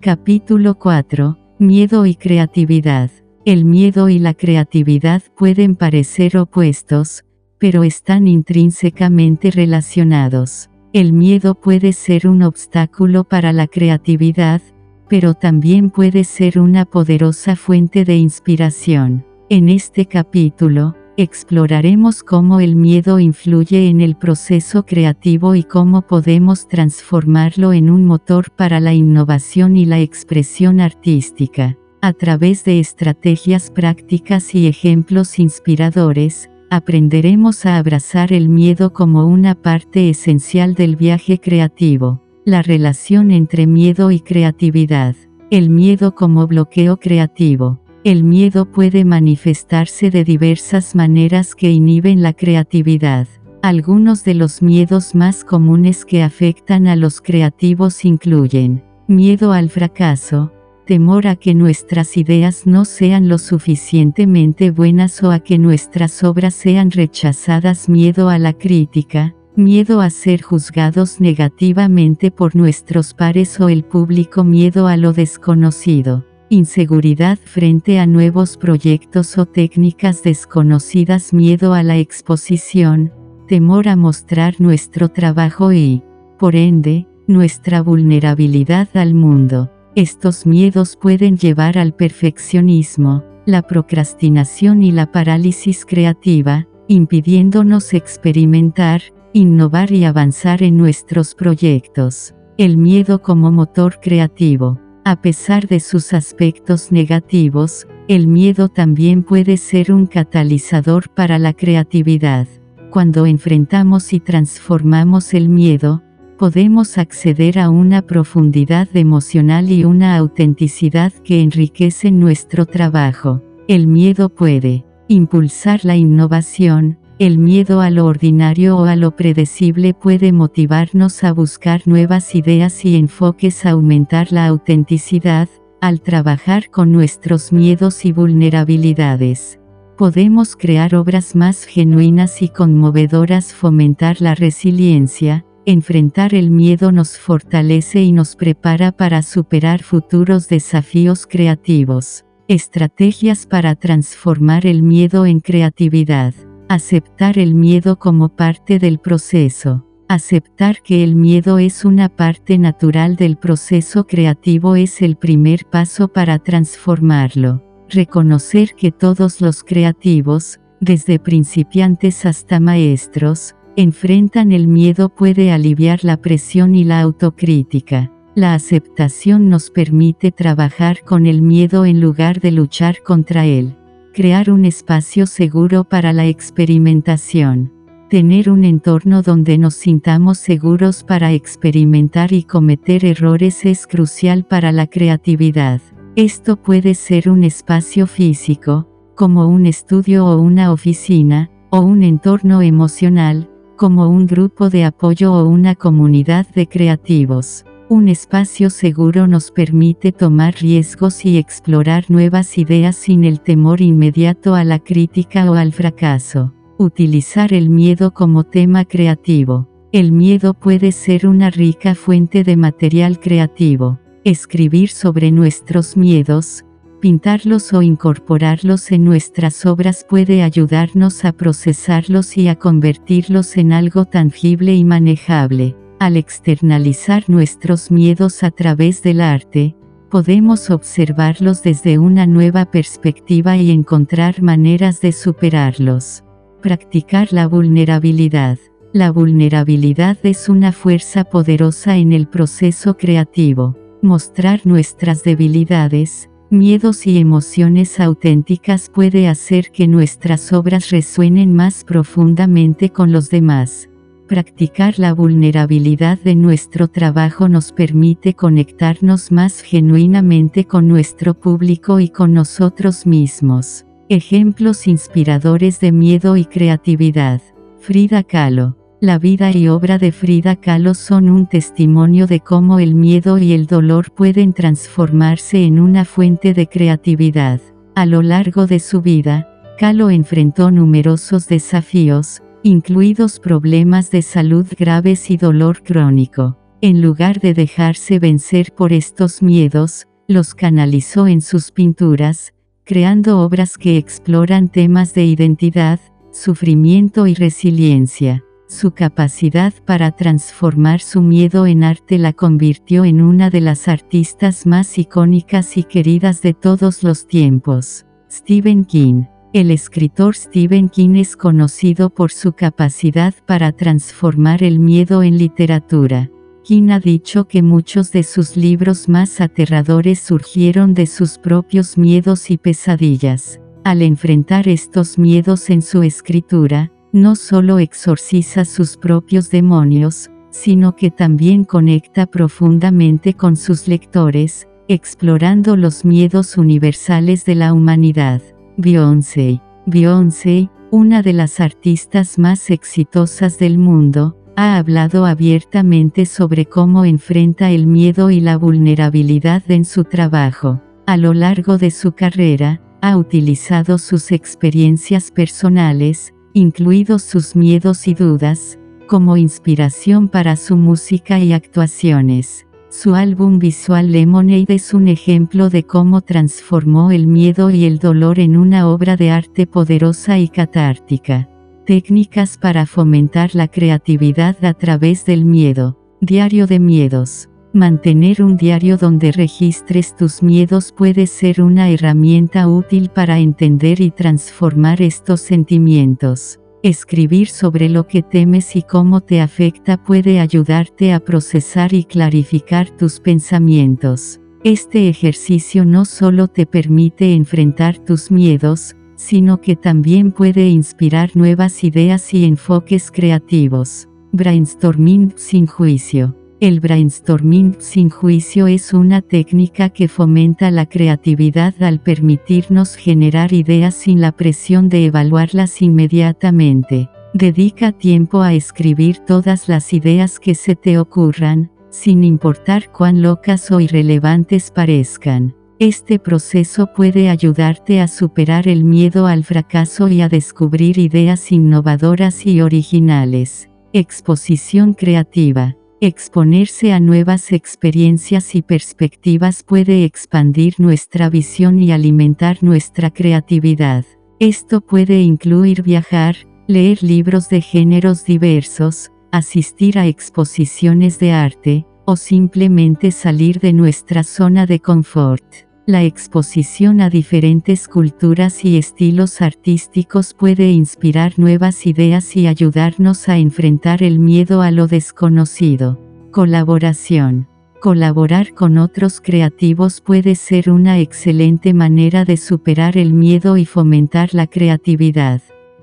Capítulo 4. Miedo y creatividad. El miedo y la creatividad pueden parecer opuestos, pero están intrínsecamente relacionados. El miedo puede ser un obstáculo para la creatividad, pero también puede ser una poderosa fuente de inspiración. En este capítulo, exploraremos cómo el miedo influye en el proceso creativo y cómo podemos transformarlo en un motor para la innovación y la expresión artística. A través de estrategias prácticas y ejemplos inspiradores, aprenderemos a abrazar el miedo como una parte esencial del viaje creativo. La relación entre miedo y creatividad. El miedo como bloqueo creativo. El miedo puede manifestarse de diversas maneras que inhiben la creatividad. Algunos de los miedos más comunes que afectan a los creativos incluyen: miedo al fracaso, temor a que nuestras ideas no sean lo suficientemente buenas o a que nuestras obras sean rechazadas, miedo a la crítica, miedo a ser juzgados negativamente por nuestros pares o el público, miedo a lo desconocido, inseguridad frente a nuevos proyectos o técnicas desconocidas, miedo a la exposición, temor a mostrar nuestro trabajo y, por ende, nuestra vulnerabilidad al mundo. Estos miedos pueden llevar al perfeccionismo, la procrastinación y la parálisis creativa, impidiéndonos experimentar, innovar y avanzar en nuestros proyectos. El miedo como motor creativo. A pesar de sus aspectos negativos, el miedo también puede ser un catalizador para la creatividad. Cuando enfrentamos y transformamos el miedo, podemos acceder a una profundidad emocional y una autenticidad que enriquecen nuestro trabajo. El miedo puede impulsar la innovación. El miedo a lo ordinario o a lo predecible puede motivarnos a buscar nuevas ideas y enfoques, a aumentar la autenticidad. Al trabajar con nuestros miedos y vulnerabilidades, podemos crear obras más genuinas y conmovedoras, fomentar la resiliencia. Enfrentar el miedo nos fortalece y nos prepara para superar futuros desafíos creativos. Estrategias para transformar el miedo en creatividad. Aceptar el miedo como parte del proceso. Aceptar que el miedo es una parte natural del proceso creativo es el primer paso para transformarlo. Reconocer que todos los creativos, desde principiantes hasta maestros, enfrentan el miedo puede aliviar la presión y la autocrítica. La aceptación nos permite trabajar con el miedo en lugar de luchar contra él. Crear un espacio seguro para la experimentación. Tener un entorno donde nos sintamos seguros para experimentar y cometer errores es crucial para la creatividad. Esto puede ser un espacio físico, como un estudio o una oficina, o un entorno emocional, como un grupo de apoyo o una comunidad de creativos. Un espacio seguro nos permite tomar riesgos y explorar nuevas ideas sin el temor inmediato a la crítica o al fracaso. Utilizar el miedo como tema creativo. El miedo puede ser una rica fuente de material creativo. Escribir sobre nuestros miedos, pintarlos o incorporarlos en nuestras obras puede ayudarnos a procesarlos y a convertirlos en algo tangible y manejable. Al externalizar nuestros miedos a través del arte, podemos observarlos desde una nueva perspectiva y encontrar maneras de superarlos. Practicar la vulnerabilidad. La vulnerabilidad es una fuerza poderosa en el proceso creativo. Mostrar nuestras debilidades, miedos y emociones auténticas puede hacer que nuestras obras resuenen más profundamente con los demás. Practicar la vulnerabilidad de nuestro trabajo nos permite conectarnos más genuinamente con nuestro público y con nosotros mismos. Ejemplos inspiradores de miedo y creatividad. Frida Kahlo. La vida y obra de Frida Kahlo son un testimonio de cómo el miedo y el dolor pueden transformarse en una fuente de creatividad. A lo largo de su vida, Kahlo enfrentó numerosos desafíos, incluidos problemas de salud graves y dolor crónico. En lugar de dejarse vencer por estos miedos, los canalizó en sus pinturas, creando obras que exploran temas de identidad, sufrimiento y resiliencia. Su capacidad para transformar su miedo en arte la convirtió en una de las artistas más icónicas y queridas de todos los tiempos. Stephen King. El escritor Stephen King es conocido por su capacidad para transformar el miedo en literatura. King ha dicho que muchos de sus libros más aterradores surgieron de sus propios miedos y pesadillas. Al enfrentar estos miedos en su escritura, no solo exorciza sus propios demonios, sino que también conecta profundamente con sus lectores, explorando los miedos universales de la humanidad. Beyoncé. Beyoncé, una de las artistas más exitosas del mundo, ha hablado abiertamente sobre cómo enfrenta el miedo y la vulnerabilidad en su trabajo. A lo largo de su carrera, ha utilizado sus experiencias personales, incluidos sus miedos y dudas, como inspiración para su música y actuaciones. Su álbum visual Lemonade es un ejemplo de cómo transformó el miedo y el dolor en una obra de arte poderosa y catártica. Técnicas para fomentar la creatividad a través del miedo. Diario de miedos. Mantener un diario donde registres tus miedos puede ser una herramienta útil para entender y transformar estos sentimientos. Escribir sobre lo que temes y cómo te afecta puede ayudarte a procesar y clarificar tus pensamientos. Este ejercicio no solo te permite enfrentar tus miedos, sino que también puede inspirar nuevas ideas y enfoques creativos. Brainstorming sin juicio. El brainstorming sin juicio es una técnica que fomenta la creatividad al permitirnos generar ideas sin la presión de evaluarlas inmediatamente. Dedica tiempo a escribir todas las ideas que se te ocurran, sin importar cuán locas o irrelevantes parezcan. Este proceso puede ayudarte a superar el miedo al fracaso y a descubrir ideas innovadoras y originales. Exposición creativa. Exponerse a nuevas experiencias y perspectivas puede expandir nuestra visión y alimentar nuestra creatividad. Esto puede incluir viajar, leer libros de géneros diversos, asistir a exposiciones de arte, o simplemente salir de nuestra zona de confort. La exposición a diferentes culturas y estilos artísticos puede inspirar nuevas ideas y ayudarnos a enfrentar el miedo a lo desconocido. Colaboración. Colaborar con otros creativos puede ser una excelente manera de superar el miedo y fomentar la creatividad.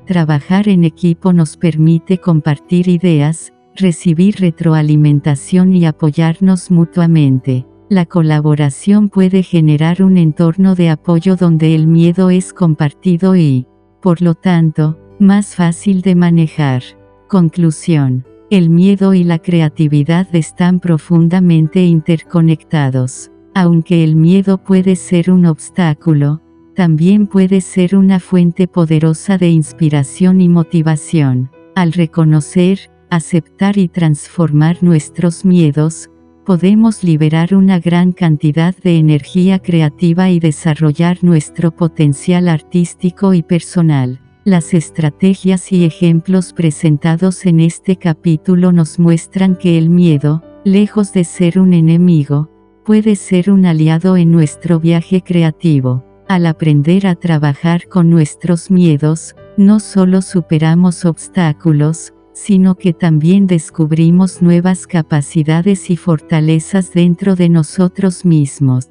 Trabajar en equipo nos permite compartir ideas, recibir retroalimentación y apoyarnos mutuamente. La colaboración puede generar un entorno de apoyo donde el miedo es compartido y, por lo tanto, más fácil de manejar. Conclusión. El miedo y la creatividad están profundamente interconectados. Aunque el miedo puede ser un obstáculo, también puede ser una fuente poderosa de inspiración y motivación. Al reconocer, aceptar y transformar nuestros miedos, podemos liberar una gran cantidad de energía creativa y desarrollar nuestro potencial artístico y personal. Las estrategias y ejemplos presentados en este capítulo nos muestran que el miedo, lejos de ser un enemigo, puede ser un aliado en nuestro viaje creativo. Al aprender a trabajar con nuestros miedos, no solo superamos obstáculos, sino que también descubrimos nuevas capacidades y fortalezas dentro de nosotros mismos.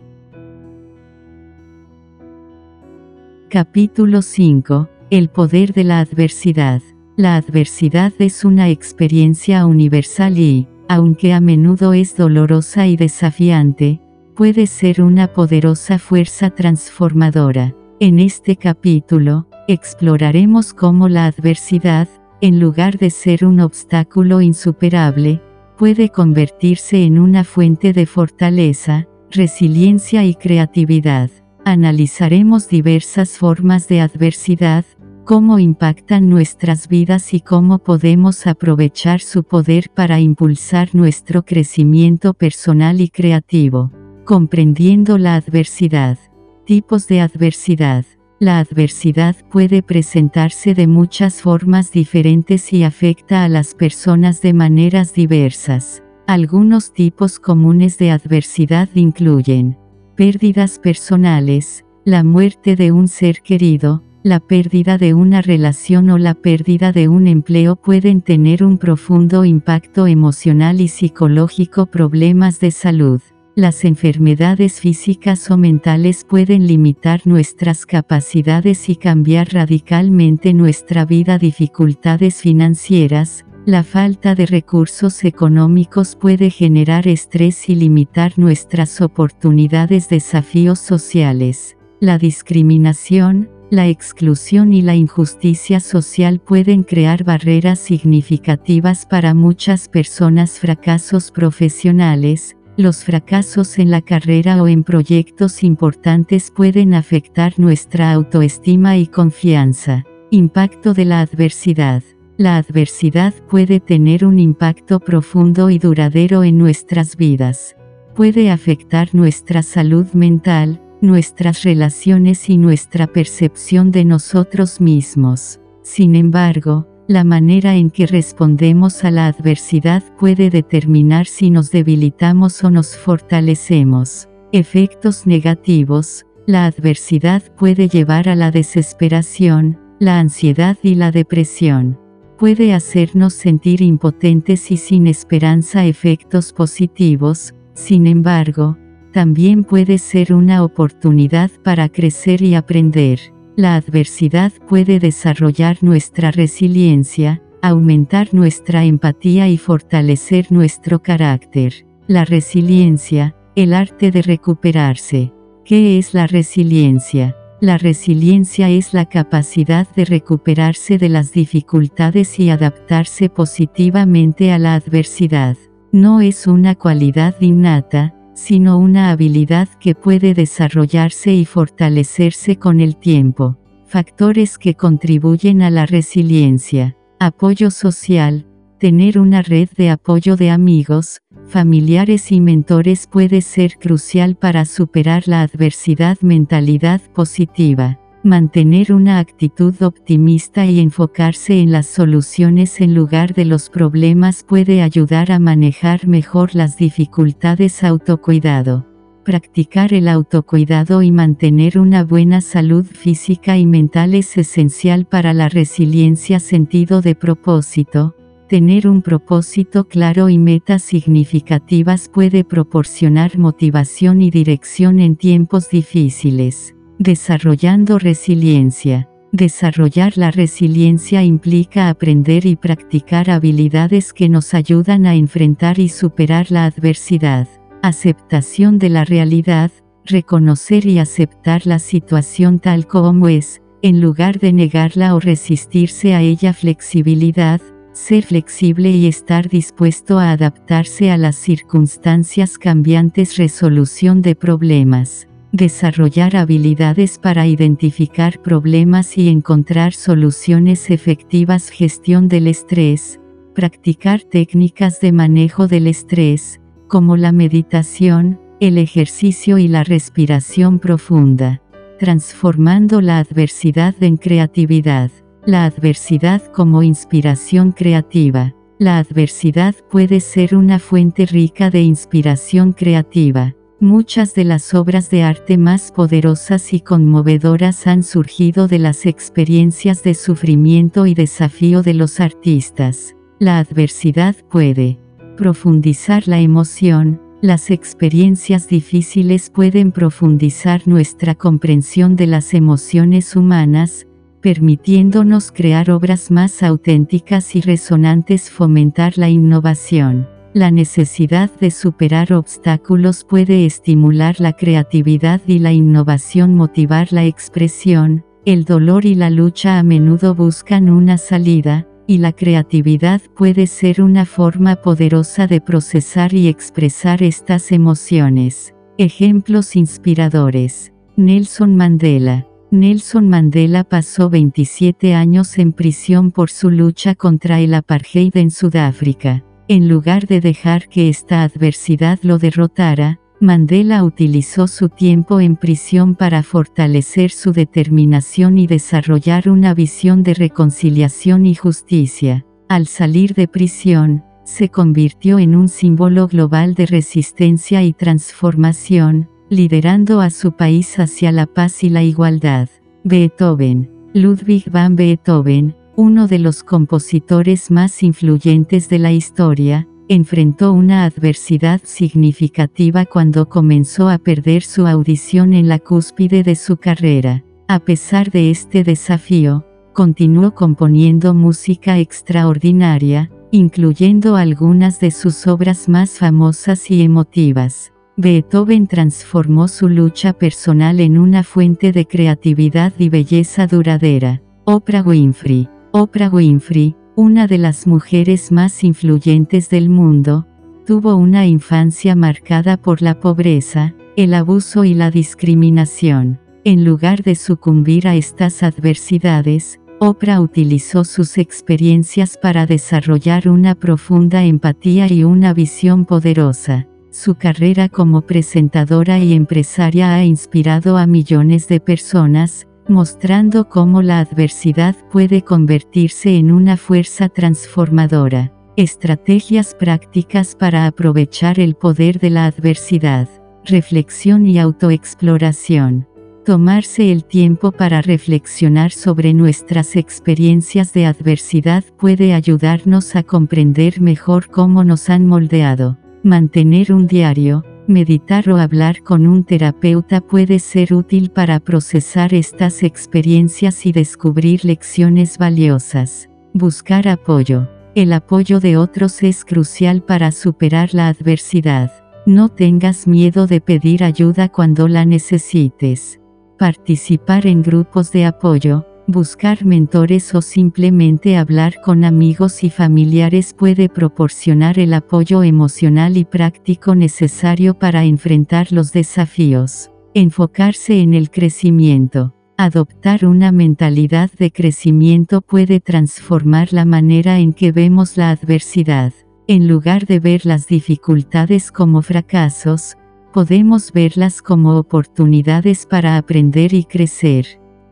Capítulo 5. El poder de la adversidad. La adversidad es una experiencia universal y, aunque a menudo es dolorosa y desafiante, puede ser una poderosa fuerza transformadora. En este capítulo, exploraremos cómo la adversidad, en lugar de ser un obstáculo insuperable, puede convertirse en una fuente de fortaleza, resiliencia y creatividad. Analizaremos diversas formas de adversidad, cómo impactan nuestras vidas y cómo podemos aprovechar su poder para impulsar nuestro crecimiento personal y creativo. Comprendiendo la adversidad. Tipos de adversidad. La adversidad puede presentarse de muchas formas diferentes y afecta a las personas de maneras diversas. Algunos tipos comunes de adversidad incluyen pérdidas personales, la muerte de un ser querido, la pérdida de una relación o la pérdida de un empleo pueden tener un profundo impacto emocional y psicológico. Problemas de salud. Las enfermedades físicas o mentales pueden limitar nuestras capacidades y cambiar radicalmente nuestra vida. Dificultades financieras. La falta de recursos económicos puede generar estrés y limitar nuestras oportunidades. Desafíos sociales. La discriminación, la exclusión y la injusticia social pueden crear barreras significativas para muchas personas. Fracasos profesionales. Los fracasos en la carrera o en proyectos importantes pueden afectar nuestra autoestima y confianza. Impacto de la adversidad. La adversidad puede tener un impacto profundo y duradero en nuestras vidas. Puede afectar nuestra salud mental, nuestras relaciones y nuestra percepción de nosotros mismos. Sin embargo, la manera en que respondemos a la adversidad puede determinar si nos debilitamos o nos fortalecemos. Efectos negativos. La adversidad puede llevar a la desesperación, la ansiedad y la depresión. Puede hacernos sentir impotentes y sin esperanza. Efectos positivos. Sin embargo, también puede ser una oportunidad para crecer y aprender. La adversidad puede desarrollar nuestra resiliencia, aumentar nuestra empatía y fortalecer nuestro carácter. La resiliencia, el arte de recuperarse. ¿Qué es la resiliencia? La resiliencia es la capacidad de recuperarse de las dificultades y adaptarse positivamente a la adversidad. No es una cualidad innata, sino una habilidad que puede desarrollarse y fortalecerse con el tiempo. Factores que contribuyen a la resiliencia. Apoyo social. Tener una red de apoyo de amigos, familiares y mentores puede ser crucial para superar la adversidad. Mentalidad positiva. Mantener una actitud optimista y enfocarse en las soluciones en lugar de los problemas puede ayudar a manejar mejor las dificultades. Autocuidado. Practicar el autocuidado y mantener una buena salud física y mental es esencial para la resiliencia. Sentido de propósito. Tener un propósito claro y metas significativas puede proporcionar motivación y dirección en tiempos difíciles. Desarrollando resiliencia. Desarrollar la resiliencia implica aprender y practicar habilidades que nos ayudan a enfrentar y superar la adversidad. Aceptación de la realidad, reconocer y aceptar la situación tal como es, en lugar de negarla o resistirse a ella. Flexibilidad, ser flexible y estar dispuesto a adaptarse a las circunstancias cambiantes. Resolución de problemas. Desarrollar habilidades para identificar problemas y encontrar soluciones efectivas. Gestión del estrés. Practicar técnicas de manejo del estrés, como la meditación, el ejercicio y la respiración profunda. Transformando la adversidad en creatividad. La adversidad como inspiración creativa. La adversidad puede ser una fuente rica de inspiración creativa. Muchas de las obras de arte más poderosas y conmovedoras han surgido de las experiencias de sufrimiento y desafío de los artistas. La adversidad puede profundizar la emoción. Las experiencias difíciles pueden profundizar nuestra comprensión de las emociones humanas, permitiéndonos crear obras más auténticas y resonantes. Fomentar la innovación. La necesidad de superar obstáculos puede estimular la creatividad y la innovación. Motivar la expresión. El dolor y la lucha a menudo buscan una salida, y la creatividad puede ser una forma poderosa de procesar y expresar estas emociones. Ejemplos inspiradores. Nelson Mandela. Nelson Mandela pasó 27 años en prisión por su lucha contra el apartheid en Sudáfrica. En lugar de dejar que esta adversidad lo derrotara, Mandela utilizó su tiempo en prisión para fortalecer su determinación y desarrollar una visión de reconciliación y justicia. Al salir de prisión, se convirtió en un símbolo global de resistencia y transformación, liderando a su país hacia la paz y la igualdad. Beethoven. Ludwig van Beethoven, uno de los compositores más influyentes de la historia, enfrentó una adversidad significativa cuando comenzó a perder su audición en la cúspide de su carrera. A pesar de este desafío, continuó componiendo música extraordinaria, incluyendo algunas de sus obras más famosas y emotivas. Beethoven transformó su lucha personal en una fuente de creatividad y belleza duradera. Oprah Winfrey. Oprah Winfrey, una de las mujeres más influyentes del mundo, tuvo una infancia marcada por la pobreza, el abuso y la discriminación. En lugar de sucumbir a estas adversidades, Oprah utilizó sus experiencias para desarrollar una profunda empatía y una visión poderosa. Su carrera como presentadora y empresaria ha inspirado a millones de personas, mostrando cómo la adversidad puede convertirse en una fuerza transformadora. Estrategias prácticas para aprovechar el poder de la adversidad. Reflexión y autoexploración. Tomarse el tiempo para reflexionar sobre nuestras experiencias de adversidad puede ayudarnos a comprender mejor cómo nos han moldeado. Mantener un diario, meditar o hablar con un terapeuta puede ser útil para procesar estas experiencias y descubrir lecciones valiosas. Buscar apoyo. El apoyo de otros es crucial para superar la adversidad. No tengas miedo de pedir ayuda cuando la necesites. Participar en grupos de apoyo, buscar mentores o simplemente hablar con amigos y familiares puede proporcionar el apoyo emocional y práctico necesario para enfrentar los desafíos. Enfocarse en el crecimiento. Adoptar una mentalidad de crecimiento puede transformar la manera en que vemos la adversidad. En lugar de ver las dificultades como fracasos, podemos verlas como oportunidades para aprender y crecer.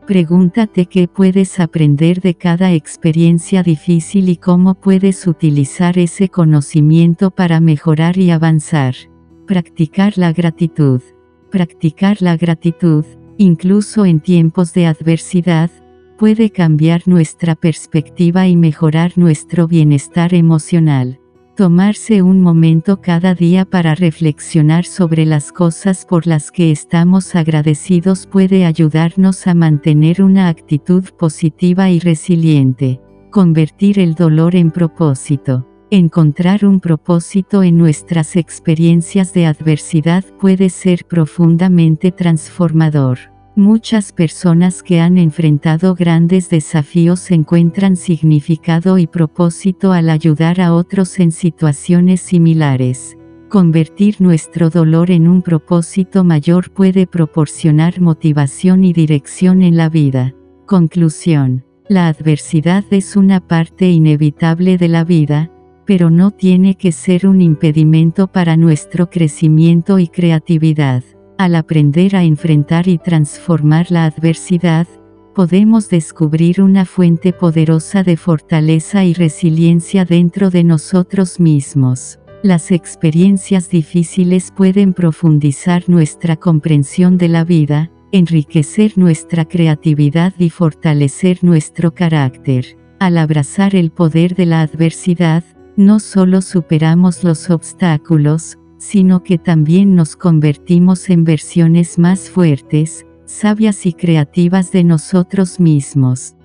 Pregúntate qué puedes aprender de cada experiencia difícil y cómo puedes utilizar ese conocimiento para mejorar y avanzar. Practicar la gratitud. Practicar la gratitud, incluso en tiempos de adversidad, puede cambiar nuestra perspectiva y mejorar nuestro bienestar emocional. Tomarse un momento cada día para reflexionar sobre las cosas por las que estamos agradecidos puede ayudarnos a mantener una actitud positiva y resiliente. Convertir el dolor en propósito. Encontrar un propósito en nuestras experiencias de adversidad puede ser profundamente transformador. Muchas personas que han enfrentado grandes desafíos encuentran significado y propósito al ayudar a otros en situaciones similares. Convertir nuestro dolor en un propósito mayor puede proporcionar motivación y dirección en la vida. Conclusión. La adversidad es una parte inevitable de la vida, pero no tiene que ser un impedimento para nuestro crecimiento y creatividad. Al aprender a enfrentar y transformar la adversidad, podemos descubrir una fuente poderosa de fortaleza y resiliencia dentro de nosotros mismos. Las experiencias difíciles pueden profundizar nuestra comprensión de la vida, enriquecer nuestra creatividad y fortalecer nuestro carácter. Al abrazar el poder de la adversidad, no solo superamos los obstáculos, sino que también nos convertimos en versiones más fuertes, sabias y creativas de nosotros mismos.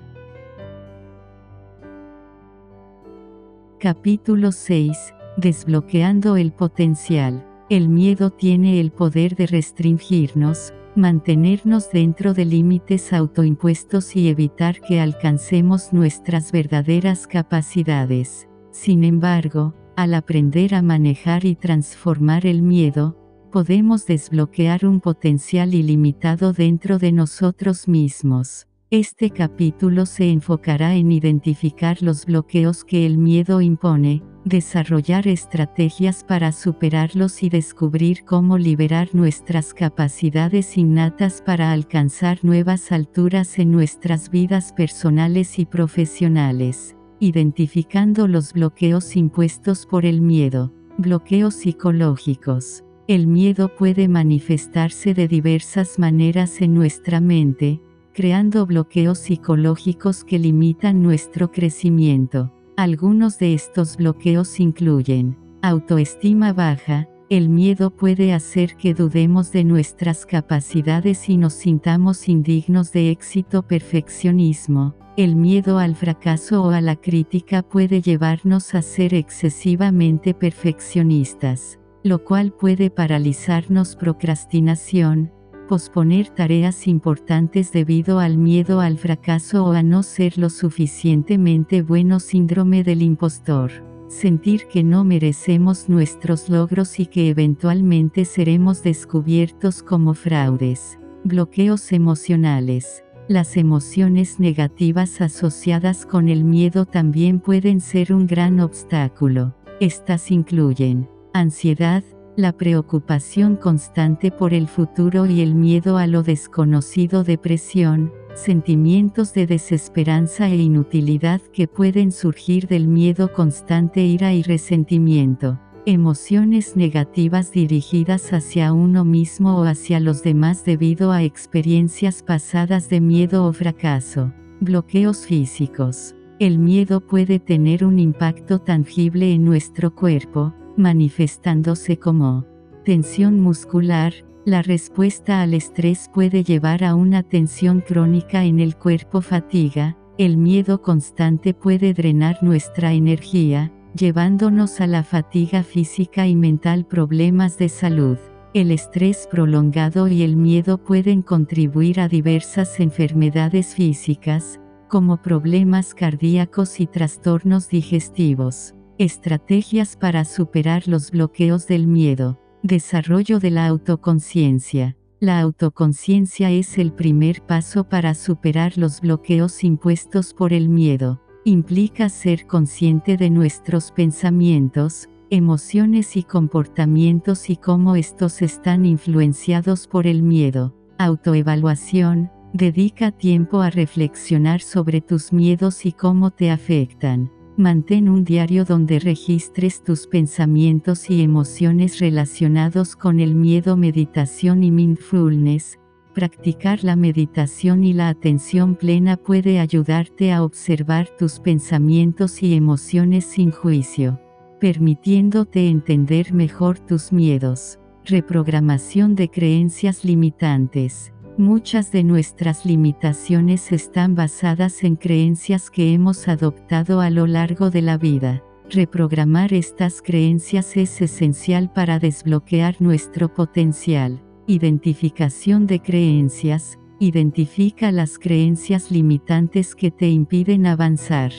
Capítulo 6. Desbloqueando el potencial. El miedo tiene el poder de restringirnos, mantenernos dentro de límites autoimpuestos y evitar que alcancemos nuestras verdaderas capacidades. Sin embargo, al aprender a manejar y transformar el miedo, podemos desbloquear un potencial ilimitado dentro de nosotros mismos. Este capítulo se enfocará en identificar los bloqueos que el miedo impone, desarrollar estrategias para superarlos y descubrir cómo liberar nuestras capacidades innatas para alcanzar nuevas alturas en nuestras vidas personales y profesionales. Identificando los bloqueos impuestos por el miedo. Bloqueos psicológicos. El miedo puede manifestarse de diversas maneras en nuestra mente, creando bloqueos psicológicos que limitan nuestro crecimiento. Algunos de estos bloqueos incluyen: autoestima baja. El miedo puede hacer que dudemos de nuestras capacidades y nos sintamos indignos de éxito. Perfeccionismo. El miedo al fracaso o a la crítica puede llevarnos a ser excesivamente perfeccionistas, lo cual puede paralizarnos. Procrastinación. Posponer tareas importantes debido al miedo al fracaso o a no ser lo suficientemente bueno. Síndrome del impostor. Sentir que no merecemos nuestros logros y que eventualmente seremos descubiertos como fraudes. Bloqueos emocionales. Las emociones negativas asociadas con el miedo también pueden ser un gran obstáculo. Estas incluyen: ansiedad, la preocupación constante por el futuro y el miedo a lo desconocido. Depresión, sentimientos de desesperanza e inutilidad que pueden surgir del miedo constante. Ira y resentimiento. Emociones negativas dirigidas hacia uno mismo o hacia los demás debido a experiencias pasadas de miedo o fracaso. Bloqueos físicos. El miedo puede tener un impacto tangible en nuestro cuerpo, manifestándose como tensión muscular. La respuesta al estrés puede llevar a una tensión crónica en el cuerpo. Fatiga. El miedo constante puede drenar nuestra energía, llevándonos a la fatiga física y mental. Problemas de salud. El estrés prolongado y el miedo pueden contribuir a diversas enfermedades físicas, como problemas cardíacos y trastornos digestivos. Estrategias para superar los bloqueos del miedo. Desarrollo de la autoconciencia. La autoconciencia es el primer paso para superar los bloqueos impuestos por el miedo. Implica ser consciente de nuestros pensamientos, emociones y comportamientos y cómo estos están influenciados por el miedo. Autoevaluación. Dedica tiempo a reflexionar sobre tus miedos y cómo te afectan. Mantén un diario donde registres tus pensamientos y emociones relacionados con el miedo. Meditación y mindfulness. Practicar la meditación y la atención plena puede ayudarte a observar tus pensamientos y emociones sin juicio. permitiéndote entender mejor tus miedos. Reprogramación de creencias limitantes. Muchas de nuestras limitaciones están basadas en creencias que hemos adoptado a lo largo de la vida. Reprogramar estas creencias es esencial para desbloquear nuestro potencial. Identificación de creencias. Identifica las creencias limitantes que te impiden avanzar.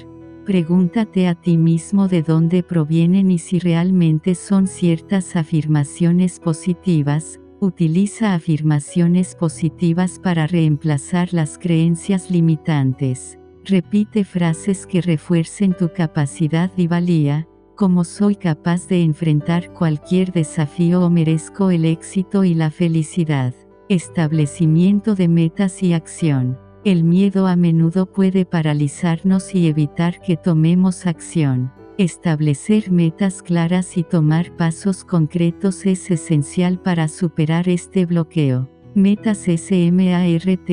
Pregúntate a ti mismo de dónde provienen y si realmente son ciertas afirmaciones positivas. Utiliza afirmaciones positivas para reemplazar las creencias limitantes. Repite frases que refuercen tu capacidad y valía, como soy capaz de enfrentar cualquier desafío o merezco el éxito y la felicidad. Establecimiento de metas y acción. El miedo a menudo puede paralizarnos y evitar que tomemos acción. Establecer metas claras y tomar pasos concretos es esencial para superar este bloqueo. Metas SMART.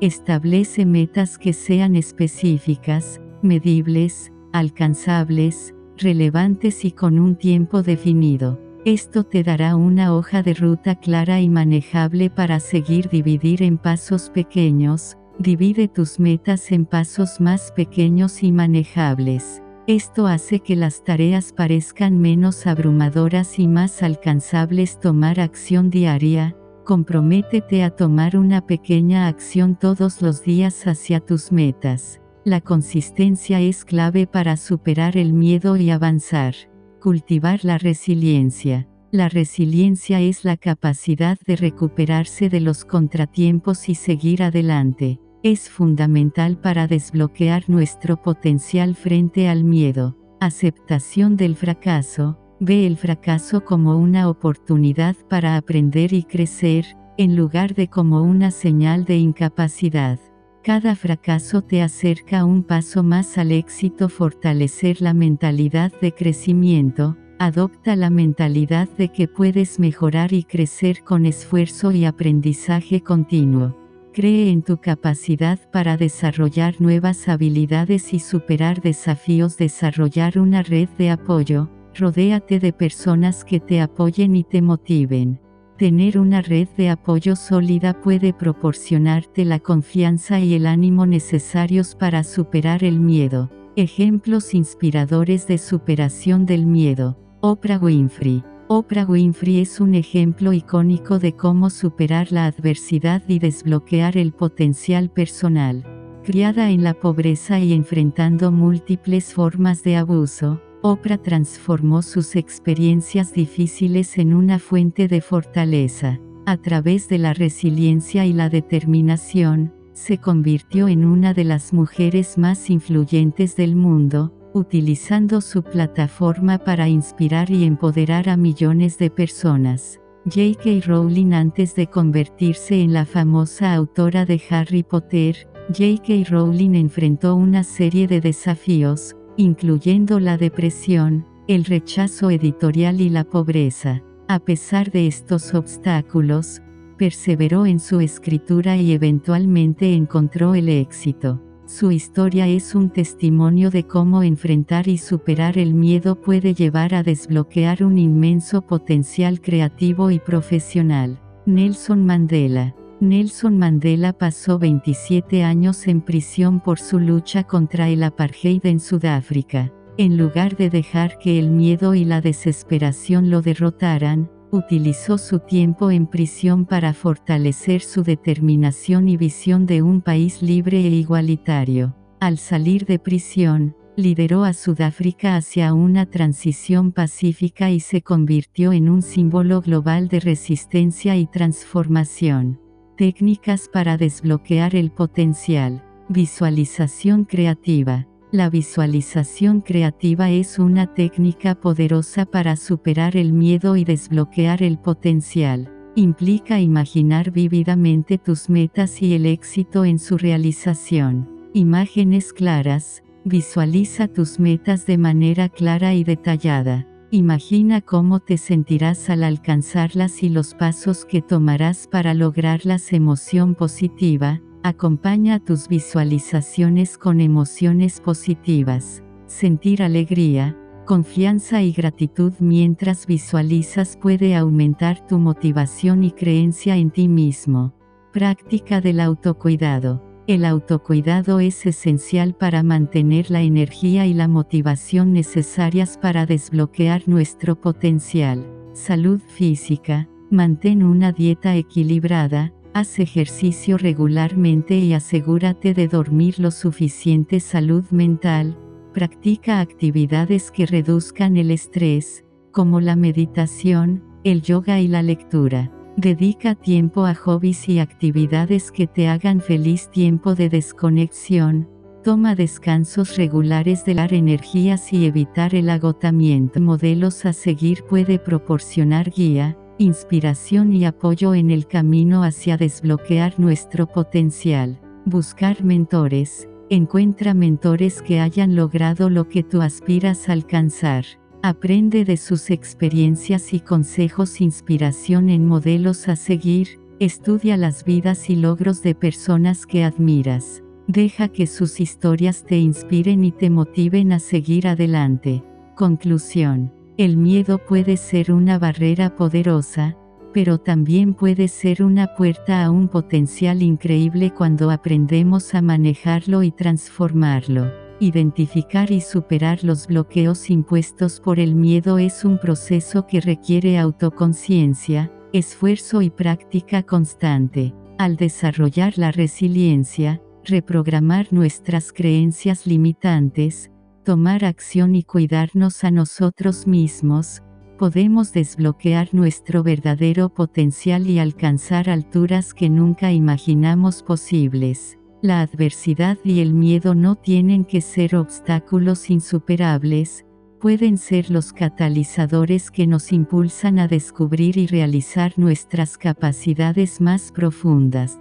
Establece metas que sean específicas, medibles, alcanzables, relevantes y con un tiempo definido. Esto te dará una hoja de ruta clara y manejable para seguir. Dividir en pasos pequeños. Divide tus metas en pasos más pequeños y manejables. Esto hace que las tareas parezcan menos abrumadoras y más alcanzables. Tomar acción diaria. Comprométete a tomar una pequeña acción todos los días hacia tus metas. La consistencia es clave para superar el miedo y avanzar. Cultivar la resiliencia. La resiliencia es la capacidad de recuperarse de los contratiempos y seguir adelante. Es fundamental para desbloquear nuestro potencial frente al miedo. Aceptación del fracaso. Ve el fracaso como una oportunidad para aprender y crecer, en lugar de como una señal de incapacidad. Cada fracaso te acerca un paso más al éxito. Fortalecer la mentalidad de crecimiento. Adopta la mentalidad de que puedes mejorar y crecer con esfuerzo y aprendizaje continuo. Cree en tu capacidad para desarrollar nuevas habilidades y superar desafíos. Desarrollar una red de apoyo. Rodéate de personas que te apoyen y te motiven. Tener una red de apoyo sólida puede proporcionarte la confianza y el ánimo necesarios para superar el miedo. Ejemplos inspiradores de superación del miedo. Oprah Winfrey. Oprah Winfrey es un ejemplo icónico de cómo superar la adversidad y desbloquear el potencial personal. Criada en la pobreza y enfrentando múltiples formas de abuso, Oprah transformó sus experiencias difíciles en una fuente de fortaleza. A través de la resiliencia y la determinación, se convirtió en una de las mujeres más influyentes del mundo, utilizando su plataforma para inspirar y empoderar a millones de personas. J.K. Rowling. Antes de convertirse en la famosa autora de Harry Potter, J.K. Rowling enfrentó una serie de desafíos, incluyendo la depresión, el rechazo editorial y la pobreza. A pesar de estos obstáculos, perseveró en su escritura y eventualmente encontró el éxito. Su historia es un testimonio de cómo enfrentar y superar el miedo puede llevar a desbloquear un inmenso potencial creativo y profesional. Nelson Mandela. Nelson Mandela pasó 27 años en prisión por su lucha contra el apartheid en Sudáfrica. En lugar de dejar que el miedo y la desesperación lo derrotaran, utilizó su tiempo en prisión para fortalecer su determinación y visión de un país libre e igualitario. Al salir de prisión, lideró a Sudáfrica hacia una transición pacífica y se convirtió en un símbolo global de resistencia y transformación. Técnicas para desbloquear el potencial. Visualización creativa. La visualización creativa es una técnica poderosa para superar el miedo y desbloquear el potencial. Implica imaginar vívidamente tus metas y el éxito en su realización. Imágenes claras. Visualiza tus metas de manera clara y detallada. Imagina cómo te sentirás al alcanzarlas y los pasos que tomarás para lograrlas. Emoción positiva. Acompaña tus visualizaciones con emociones positivas. Sentir alegría. Confianza y gratitud mientras visualizas puede aumentar tu motivación y creencia en ti mismo. Práctica del autocuidado. El autocuidado es esencial para mantener la energía y la motivación necesarias para desbloquear nuestro potencial. Salud física. Mantén una dieta equilibrada, haz ejercicio regularmente y asegúrate de dormir lo suficiente. Salud mental. Practica actividades que reduzcan el estrés, como la meditación, el yoga y la lectura. Dedica tiempo a hobbies y actividades que te hagan feliz. Tiempo de desconexión. Toma descansos regulares de las energías y evitar el agotamiento. Modelos a seguir. Puede proporcionar guía, inspiración y apoyo en el camino hacia desbloquear nuestro potencial. Buscar mentores. Encuentra mentores que hayan logrado lo que tú aspiras a alcanzar. Aprende de sus experiencias y consejos. Inspiración en modelos a seguir. Estudia las vidas y logros de personas que admiras. Deja que sus historias te inspiren y te motiven a seguir adelante. Conclusión. El miedo puede ser una barrera poderosa, pero también puede ser una puerta a un potencial increíble cuando aprendemos a manejarlo y transformarlo. Identificar y superar los bloqueos impuestos por el miedo es un proceso que requiere autoconciencia, esfuerzo y práctica constante. Al desarrollar la resiliencia, reprogramar nuestras creencias limitantes, tomar acción y cuidarnos a nosotros mismos, podemos desbloquear nuestro verdadero potencial y alcanzar alturas que nunca imaginamos posibles. La adversidad y el miedo no tienen que ser obstáculos insuperables, pueden ser los catalizadores que nos impulsan a descubrir y realizar nuestras capacidades más profundas.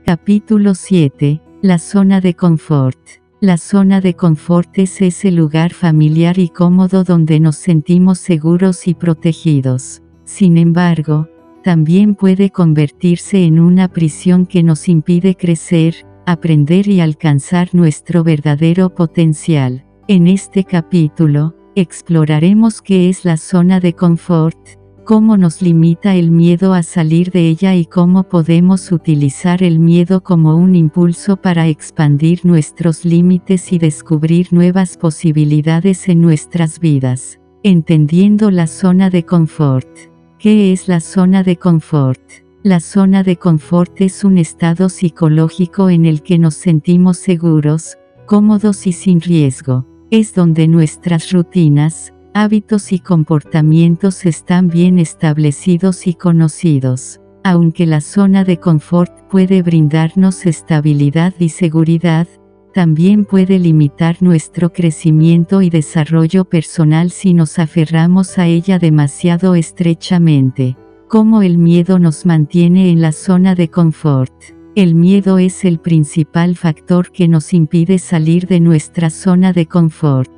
Capítulo 7. La zona de confort. La zona de confort es ese lugar familiar y cómodo donde nos sentimos seguros y protegidos. Sin embargo, también puede convertirse en una prisión que nos impide crecer, aprender y alcanzar nuestro verdadero potencial. En este capítulo, exploraremos qué es la zona de confort, cómo nos limita el miedo a salir de ella y cómo podemos utilizar el miedo como un impulso para expandir nuestros límites y descubrir nuevas posibilidades en nuestras vidas. Entendiendo la zona de confort. ¿Qué es la zona de confort? La zona de confort es un estado psicológico en el que nos sentimos seguros, cómodos y sin riesgo. Es donde nuestras rutinas, hábitos y comportamientos están bien establecidos y conocidos. Aunque la zona de confort puede brindarnos estabilidad y seguridad, también puede limitar nuestro crecimiento y desarrollo personal si nos aferramos a ella demasiado estrechamente. ¿Cómo el miedo nos mantiene en la zona de confort? El miedo es el principal factor que nos impide salir de nuestra zona de confort.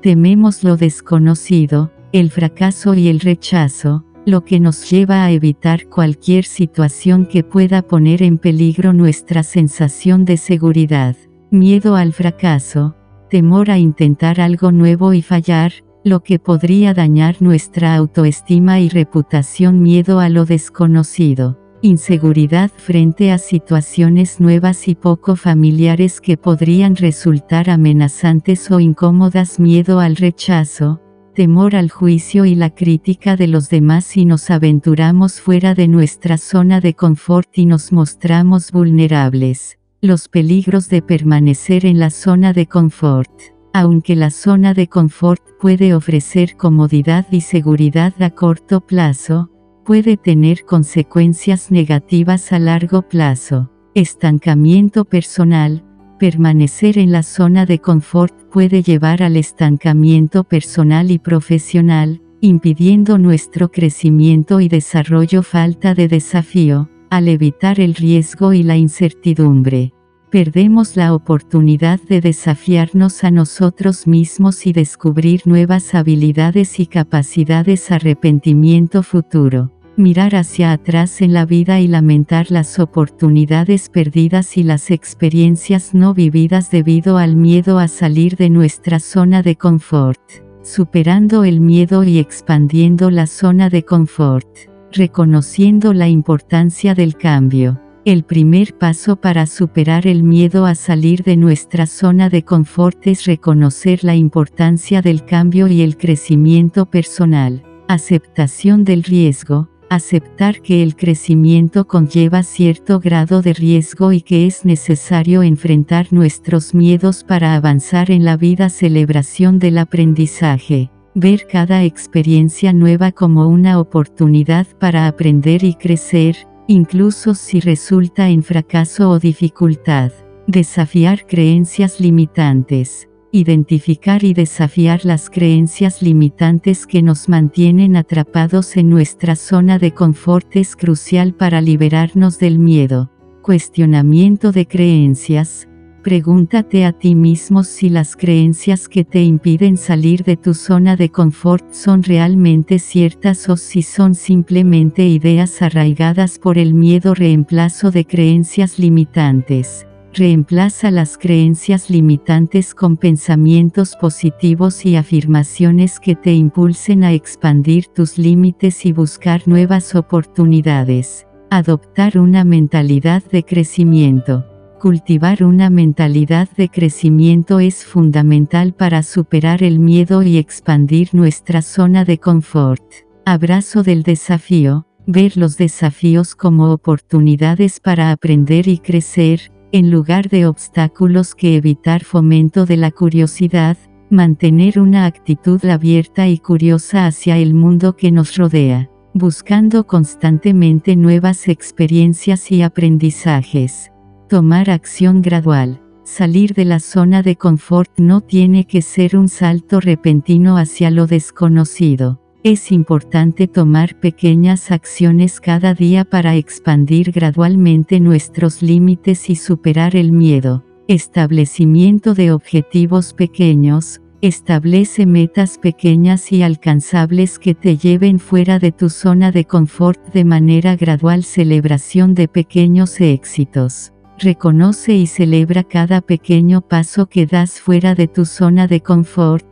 Tememos lo desconocido, el fracaso y el rechazo, lo que nos lleva a evitar cualquier situación que pueda poner en peligro nuestra sensación de seguridad. Miedo al fracaso, temor a intentar algo nuevo y fallar, lo que podría dañar nuestra autoestima y reputación. Miedo a lo desconocido, inseguridad frente a situaciones nuevas y poco familiares que podrían resultar amenazantes o incómodas. Miedo al rechazo, temor al juicio y la crítica de los demás si nos aventuramos fuera de nuestra zona de confort y nos mostramos vulnerables. Los peligros de permanecer en la zona de confort. Aunque la zona de confort puede ofrecer comodidad y seguridad a corto plazo, puede tener consecuencias negativas a largo plazo. Estancamiento personal. Permanecer en la zona de confort puede llevar al estancamiento personal y profesional, impidiendo nuestro crecimiento y desarrollo. Falta de desafío. Al evitar el riesgo y la incertidumbre, perdemos la oportunidad de desafiarnos a nosotros mismos y descubrir nuevas habilidades y capacidades. Arrepentimiento futuro. Mirar hacia atrás en la vida y lamentar las oportunidades perdidas y las experiencias no vividas debido al miedo a salir de nuestra zona de confort. Superando el miedo y expandiendo la zona de confort. Reconociendo la importancia del cambio. El primer paso para superar el miedo a salir de nuestra zona de confort es reconocer la importancia del cambio y el crecimiento personal. Aceptación del riesgo. Aceptar que el crecimiento conlleva cierto grado de riesgo y que es necesario enfrentar nuestros miedos para avanzar en la vida. Celebración del aprendizaje. Ver cada experiencia nueva como una oportunidad para aprender y crecer, incluso si resulta en fracaso o dificultad. Desafiar creencias limitantes. Identificar y desafiar las creencias limitantes que nos mantienen atrapados en nuestra zona de confort es crucial para liberarnos del miedo. Cuestionamiento de creencias. Pregúntate a ti mismo si las creencias que te impiden salir de tu zona de confort son realmente ciertas o si son simplemente ideas arraigadas por el miedo. Reemplazo de creencias limitantes. Reemplaza las creencias limitantes con pensamientos positivos y afirmaciones que te impulsen a expandir tus límites y buscar nuevas oportunidades. Adoptar una mentalidad de crecimiento. Cultivar una mentalidad de crecimiento es fundamental para superar el miedo y expandir nuestra zona de confort. Abrazo del desafío. Ver los desafíos como oportunidades para aprender y crecer, en lugar de obstáculos que evitar. Fomento de la curiosidad, mantener una actitud abierta y curiosa hacia el mundo que nos rodea, buscando constantemente nuevas experiencias y aprendizajes. Tomar acción gradual. Salir de la zona de confort no tiene que ser un salto repentino hacia lo desconocido. Es importante tomar pequeñas acciones cada día para expandir gradualmente nuestros límites y superar el miedo. Establecimiento de objetivos pequeños. Establece metas pequeñas y alcanzables que te lleven fuera de tu zona de confort de manera gradual. Celebración de pequeños éxitos. Reconoce y celebra cada pequeño paso que das fuera de tu zona de confort,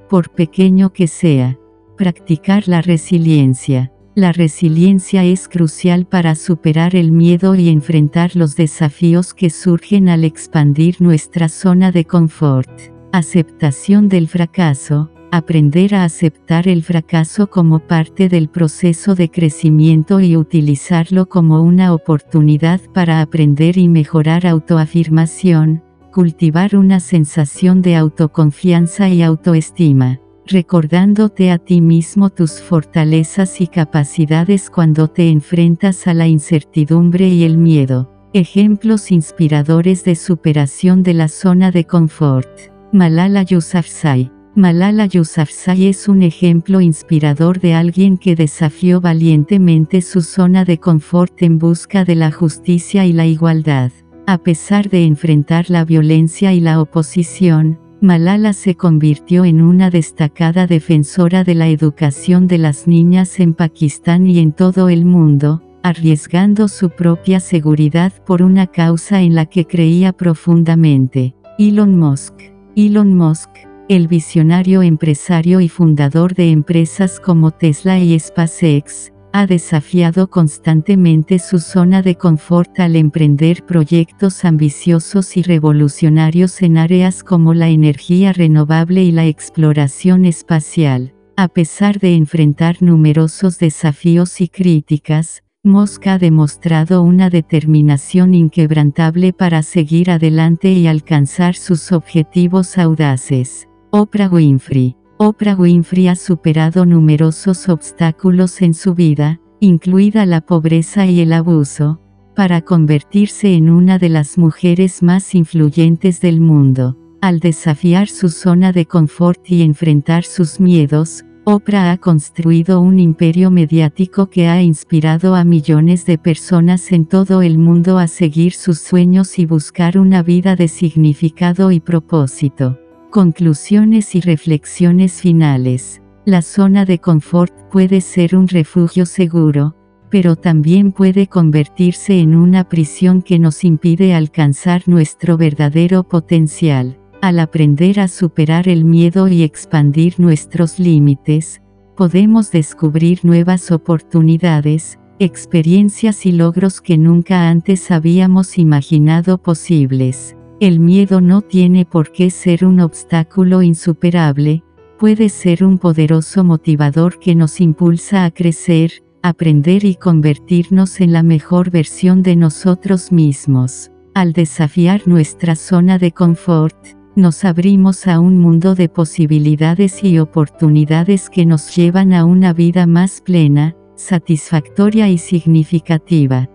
por pequeño que sea. Practicar la resiliencia. La resiliencia es crucial para superar el miedo y enfrentar los desafíos que surgen al expandir nuestra zona de confort. Aceptación del fracaso. Aprender a aceptar el fracaso como parte del proceso de crecimiento y utilizarlo como una oportunidad para aprender y mejorar. Autoafirmación. Cultivar una sensación de autoconfianza y autoestima. Recordándote a ti mismo tus fortalezas y capacidades cuando te enfrentas a la incertidumbre y el miedo. Ejemplos inspiradores de superación de la zona de confort. Malala Yousafzai. Malala Yousafzai es un ejemplo inspirador de alguien que desafió valientemente su zona de confort en busca de la justicia y la igualdad. A pesar de enfrentar la violencia y la oposición, Malala se convirtió en una destacada defensora de la educación de las niñas en Pakistán y en todo el mundo, arriesgando su propia seguridad por una causa en la que creía profundamente. Elon Musk. Elon Musk, el visionario empresario y fundador de empresas como Tesla y SpaceX, ha desafiado constantemente su zona de confort al emprender proyectos ambiciosos y revolucionarios en áreas como la energía renovable y la exploración espacial. A pesar de enfrentar numerosos desafíos y críticas, Musk ha demostrado una determinación inquebrantable para seguir adelante y alcanzar sus objetivos audaces. Oprah Winfrey. Oprah Winfrey ha superado numerosos obstáculos en su vida, incluida la pobreza y el abuso, para convertirse en una de las mujeres más influyentes del mundo. Al desafiar su zona de confort y enfrentar sus miedos, Oprah ha construido un imperio mediático que ha inspirado a millones de personas en todo el mundo a seguir sus sueños y buscar una vida de significado y propósito. Conclusiones y reflexiones finales. La zona de confort puede ser un refugio seguro, pero también puede convertirse en una prisión que nos impide alcanzar nuestro verdadero potencial. Al aprender a superar el miedo y expandir nuestros límites, podemos descubrir nuevas oportunidades, experiencias y logros que nunca antes habíamos imaginado posibles. El miedo no tiene por qué ser un obstáculo insuperable, puede ser un poderoso motivador que nos impulsa a crecer, aprender y convertirnos en la mejor versión de nosotros mismos. Al desafiar nuestra zona de confort, nos abrimos a un mundo de posibilidades y oportunidades que nos llevan a una vida más plena, satisfactoria y significativa.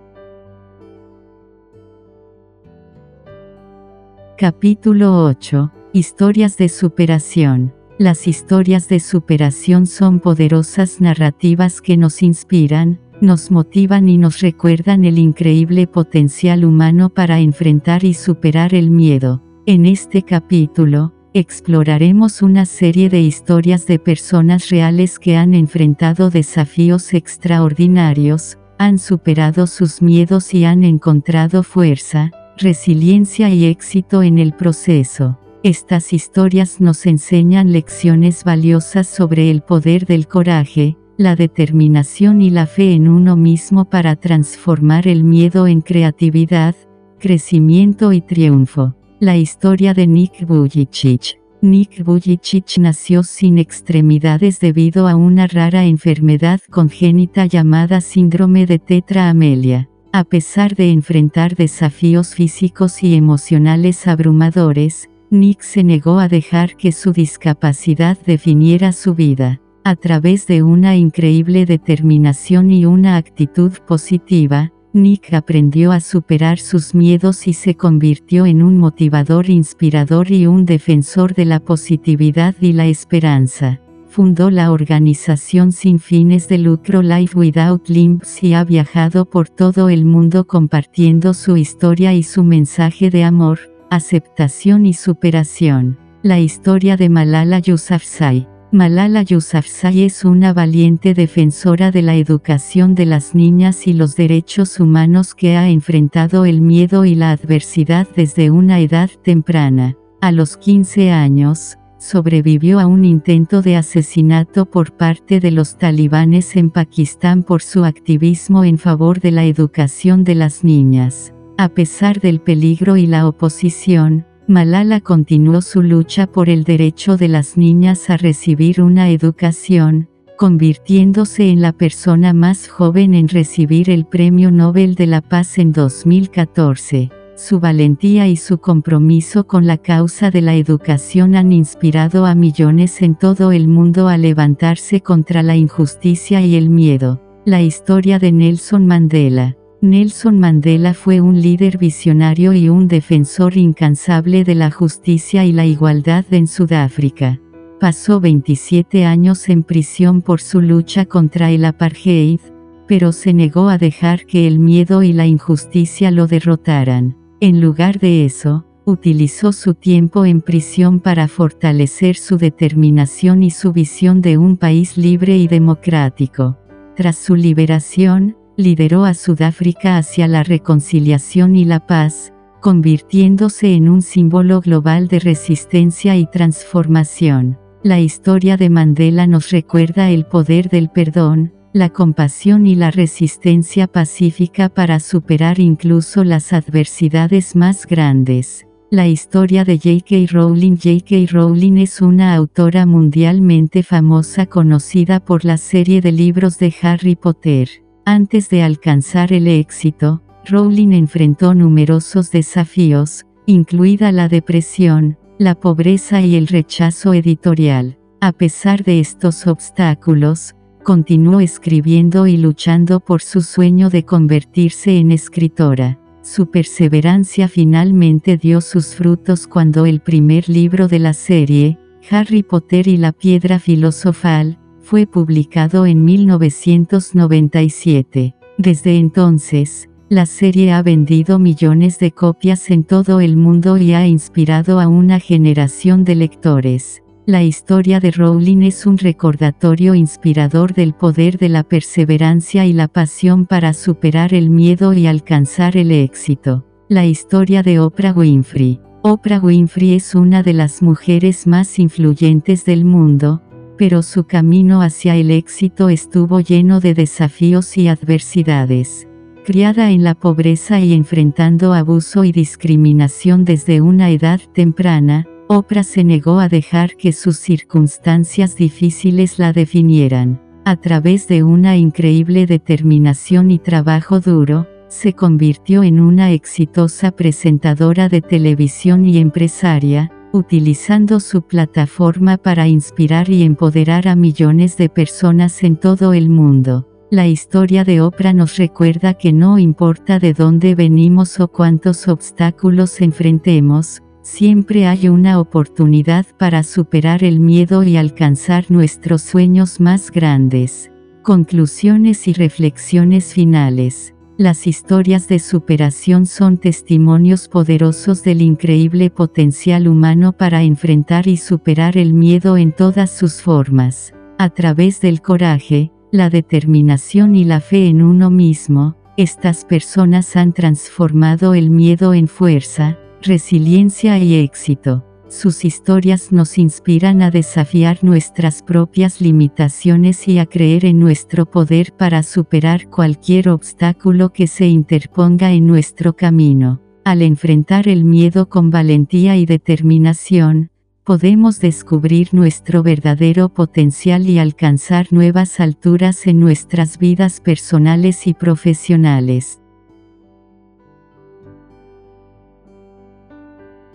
Capítulo 8. Historias de superación. Las historias de superación son poderosas narrativas que nos inspiran, nos motivan y nos recuerdan el increíble potencial humano para enfrentar y superar el miedo. En este capítulo, exploraremos una serie de historias de personas reales que han enfrentado desafíos extraordinarios, han superado sus miedos y han encontrado fuerza, resiliencia y éxito en el proceso. Estas historias nos enseñan lecciones valiosas sobre el poder del coraje, la determinación y la fe en uno mismo para transformar el miedo en creatividad, crecimiento y triunfo. La historia de Nick Vujicic. Nick Vujicic nació sin extremidades debido a una rara enfermedad congénita llamada síndrome de Tetra Amelia. A pesar de enfrentar desafíos físicos y emocionales abrumadores, Nick se negó a dejar que su discapacidad definiera su vida. A través de una increíble determinación y una actitud positiva, Nick aprendió a superar sus miedos y se convirtió en un motivador inspirador y un defensor de la positividad y la esperanza. Fundó la organización sin fines de lucro Life Without Limits y ha viajado por todo el mundo compartiendo su historia y su mensaje de amor, aceptación y superación. La historia de Malala Yousafzai. Malala Yousafzai es una valiente defensora de la educación de las niñas y los derechos humanos que ha enfrentado el miedo y la adversidad desde una edad temprana. A los 15 años, sobrevivió a un intento de asesinato por parte de los talibanes en Pakistán por su activismo en favor de la educación de las niñas. A pesar del peligro y la oposición, Malala continuó su lucha por el derecho de las niñas a recibir una educación, convirtiéndose en la persona más joven en recibir el Premio Nobel de la Paz en 2014. Su valentía y su compromiso con la causa de la educación han inspirado a millones en todo el mundo a levantarse contra la injusticia y el miedo. La historia de Nelson Mandela. Nelson Mandela fue un líder visionario y un defensor incansable de la justicia y la igualdad en Sudáfrica. Pasó 27 años en prisión por su lucha contra el apartheid, pero se negó a dejar que el miedo y la injusticia lo derrotaran. En lugar de eso, utilizó su tiempo en prisión para fortalecer su determinación y su visión de un país libre y democrático. Tras su liberación, lideró a Sudáfrica hacia la reconciliación y la paz, convirtiéndose en un símbolo global de resistencia y transformación. La historia de Mandela nos recuerda el poder del perdón, la compasión y la resistencia pacífica para superar incluso las adversidades más grandes. La historia de J.K. Rowling. J.K. Rowling es una autora mundialmente famosa conocida por la serie de libros de Harry Potter. Antes de alcanzar el éxito, Rowling enfrentó numerosos desafíos, incluida la depresión, la pobreza y el rechazo editorial. A pesar de estos obstáculos, continuó escribiendo y luchando por su sueño de convertirse en escritora. Su perseverancia finalmente dio sus frutos cuando el primer libro de la serie, Harry Potter y la Piedra Filosofal, fue publicado en 1997. Desde entonces, la serie ha vendido millones de copias en todo el mundo y ha inspirado a una generación de lectores. La historia de Rowling es un recordatorio inspirador del poder de la perseverancia y la pasión para superar el miedo y alcanzar el éxito. La historia de Oprah Winfrey. Oprah Winfrey es una de las mujeres más influyentes del mundo, pero su camino hacia el éxito estuvo lleno de desafíos y adversidades. Criada en la pobreza y enfrentando abuso y discriminación desde una edad temprana, Oprah se negó a dejar que sus circunstancias difíciles la definieran. A través de una increíble determinación y trabajo duro, se convirtió en una exitosa presentadora de televisión y empresaria, utilizando su plataforma para inspirar y empoderar a millones de personas en todo el mundo. La historia de Oprah nos recuerda que no importa de dónde venimos o cuántos obstáculos enfrentemos, siempre hay una oportunidad para superar el miedo y alcanzar nuestros sueños más grandes. Conclusiones y reflexiones finales. Las historias de superación son testimonios poderosos del increíble potencial humano para enfrentar y superar el miedo en todas sus formas. A través del coraje, la determinación y la fe en uno mismo, estas personas han transformado el miedo en fuerza, resiliencia y éxito. Sus historias nos inspiran a desafiar nuestras propias limitaciones y a creer en nuestro poder para superar cualquier obstáculo que se interponga en nuestro camino. Al enfrentar el miedo con valentía y determinación, podemos descubrir nuestro verdadero potencial y alcanzar nuevas alturas en nuestras vidas personales y profesionales.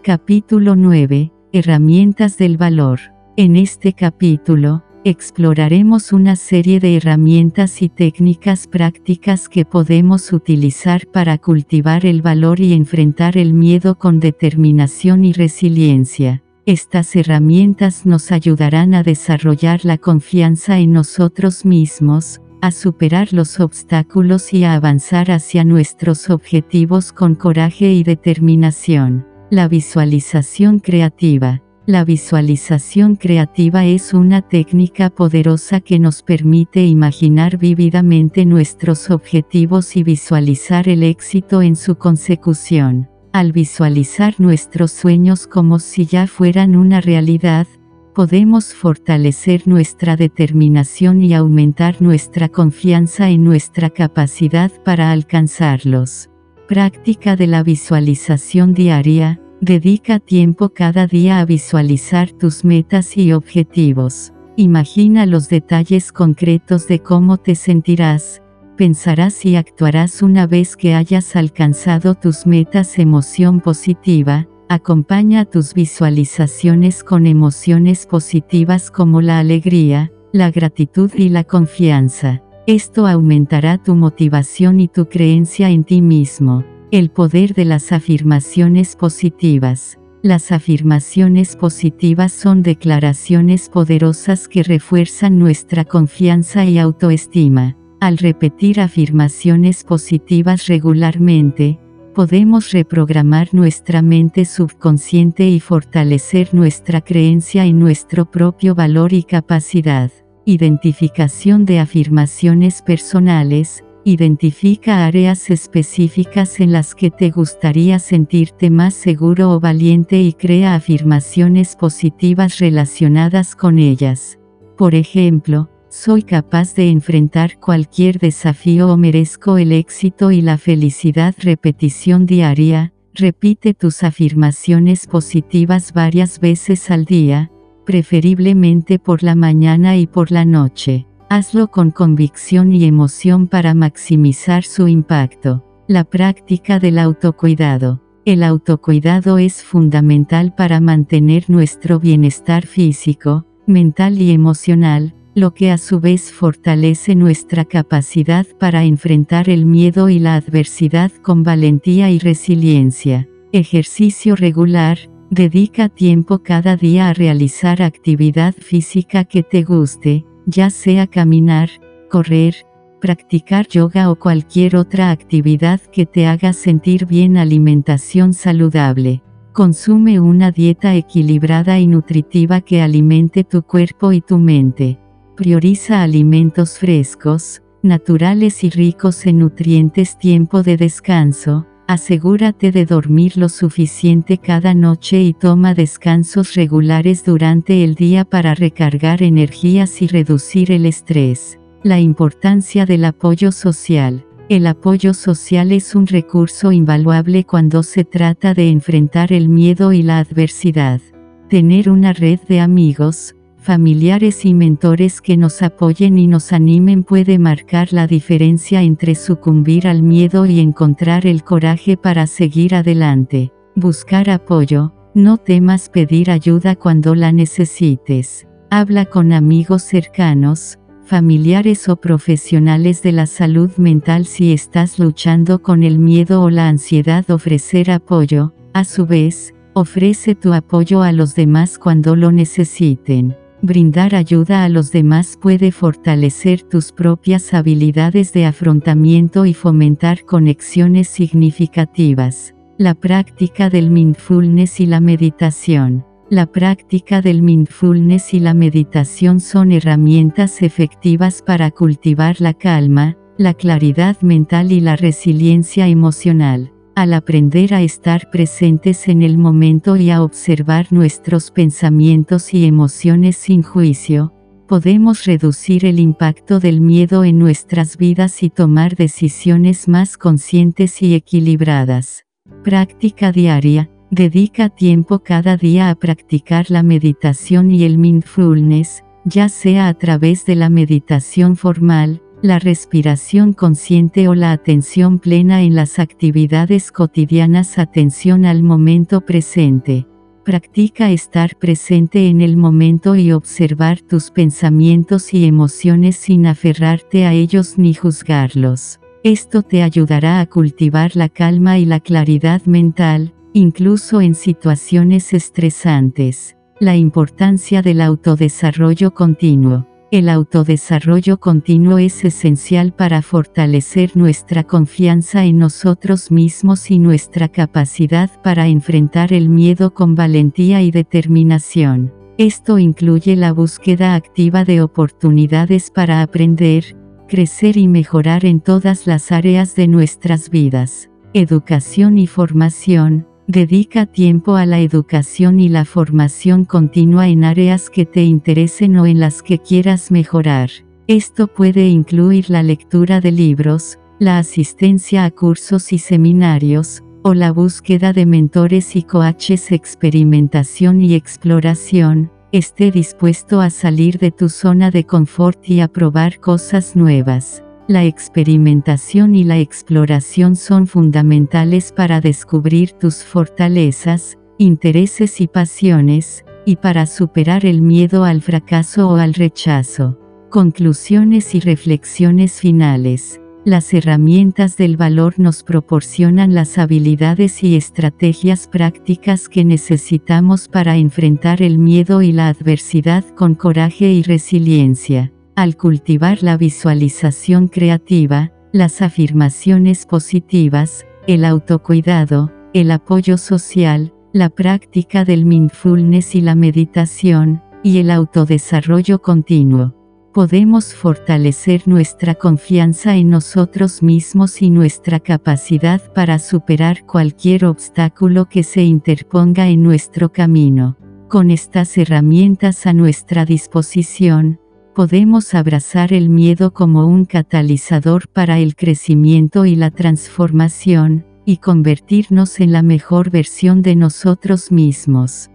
Capítulo 9. Herramientas del valor. En este capítulo, exploraremos una serie de herramientas y técnicas prácticas que podemos utilizar para cultivar el valor y enfrentar el miedo con determinación y resiliencia. Estas herramientas nos ayudarán a desarrollar la confianza en nosotros mismos, a superar los obstáculos y a avanzar hacia nuestros objetivos con coraje y determinación. La visualización creativa. La visualización creativa es una técnica poderosa que nos permite imaginar vívidamente nuestros objetivos y visualizar el éxito en su consecución. Al visualizar nuestros sueños como si ya fueran una realidad, podemos fortalecer nuestra determinación y aumentar nuestra confianza en nuestra capacidad para alcanzarlos. Práctica de la visualización diaria. Dedica tiempo cada día a visualizar tus metas y objetivos. Imagina los detalles concretos de cómo te sentirás, pensarás y actuarás una vez que hayas alcanzado tus metas. Emoción positiva. Acompaña tus visualizaciones con emociones positivas como la alegría, la gratitud y la confianza. Esto aumentará tu motivación y tu creencia en ti mismo. El poder de las afirmaciones positivas. Las afirmaciones positivas son declaraciones poderosas que refuerzan nuestra confianza y autoestima. Al repetir afirmaciones positivas regularmente, podemos reprogramar nuestra mente subconsciente y fortalecer nuestra creencia en nuestro propio valor y capacidad. Identificación de afirmaciones personales. Identifica áreas específicas en las que te gustaría sentirte más seguro o valiente y crea afirmaciones positivas relacionadas con ellas. Por ejemplo, soy capaz de enfrentar cualquier desafío o merezco el éxito y la felicidad. Repetición diaria. Repite tus afirmaciones positivas varias veces al día, preferiblemente por la mañana y por la noche. Hazlo con convicción y emoción para maximizar su impacto. La práctica del autocuidado. El autocuidado es fundamental para mantener nuestro bienestar físico, mental y emocional, lo que a su vez fortalece nuestra capacidad para enfrentar el miedo y la adversidad con valentía y resiliencia. Ejercicio regular. Dedica tiempo cada día a realizar actividad física que te guste, ya sea caminar, correr, practicar yoga o cualquier otra actividad que te haga sentir bien. Alimentación saludable. Consume una dieta equilibrada y nutritiva que alimente tu cuerpo y tu mente. Prioriza alimentos frescos, naturales y ricos en nutrientes. Tiempo de descanso. Asegúrate de dormir lo suficiente cada noche y toma descansos regulares durante el día para recargar energías y reducir el estrés. La importancia del apoyo social. El apoyo social es un recurso invaluable cuando se trata de enfrentar el miedo y la adversidad. Tener una red de amigos, familiares y mentores que nos apoyen y nos animen puede marcar la diferencia entre sucumbir al miedo y encontrar el coraje para seguir adelante. Buscar apoyo. No temas pedir ayuda cuando la necesites. Habla con amigos cercanos, familiares o profesionales de la salud mental si estás luchando con el miedo o la ansiedad. Ofrecer apoyo. A su vez, ofrece tu apoyo a los demás cuando lo necesiten. Brindar ayuda a los demás puede fortalecer tus propias habilidades de afrontamiento y fomentar conexiones significativas. La práctica del mindfulness y la meditación. La práctica del mindfulness y la meditación son herramientas efectivas para cultivar la calma, la claridad mental y la resiliencia emocional. Al aprender a estar presentes en el momento y a observar nuestros pensamientos y emociones sin juicio, podemos reducir el impacto del miedo en nuestras vidas y tomar decisiones más conscientes y equilibradas. Práctica diaria. Dedica tiempo cada día a practicar la meditación y el mindfulness, ya sea a través de la meditación formal, la respiración consciente o la atención plena en las actividades cotidianas. Atención al momento presente. Practica estar presente en el momento y observar tus pensamientos y emociones sin aferrarte a ellos ni juzgarlos. Esto te ayudará a cultivar la calma y la claridad mental, incluso en situaciones estresantes. La importancia del autodesarrollo continuo. El autodesarrollo continuo es esencial para fortalecer nuestra confianza en nosotros mismos y nuestra capacidad para enfrentar el miedo con valentía y determinación. Esto incluye la búsqueda activa de oportunidades para aprender, crecer y mejorar en todas las áreas de nuestras vidas. Educación y formación. Dedica tiempo a la educación y la formación continua en áreas que te interesen o en las que quieras mejorar. Esto puede incluir la lectura de libros, la asistencia a cursos y seminarios, o la búsqueda de mentores y coaches. Experimentación y exploración. Esté dispuesto a salir de tu zona de confort y a probar cosas nuevas. La experimentación y la exploración son fundamentales para descubrir tus fortalezas, intereses y pasiones, y para superar el miedo al fracaso o al rechazo. Conclusiones y reflexiones finales. Las herramientas del valor nos proporcionan las habilidades y estrategias prácticas que necesitamos para enfrentar el miedo y la adversidad con coraje y resiliencia. Al cultivar la visualización creativa, las afirmaciones positivas, el autocuidado, el apoyo social, la práctica del mindfulness y la meditación, y el autodesarrollo continuo, podemos fortalecer nuestra confianza en nosotros mismos y nuestra capacidad para superar cualquier obstáculo que se interponga en nuestro camino. Con estas herramientas a nuestra disposición, podemos abrazar el miedo como un catalizador para el crecimiento y la transformación, y convertirnos en la mejor versión de nosotros mismos.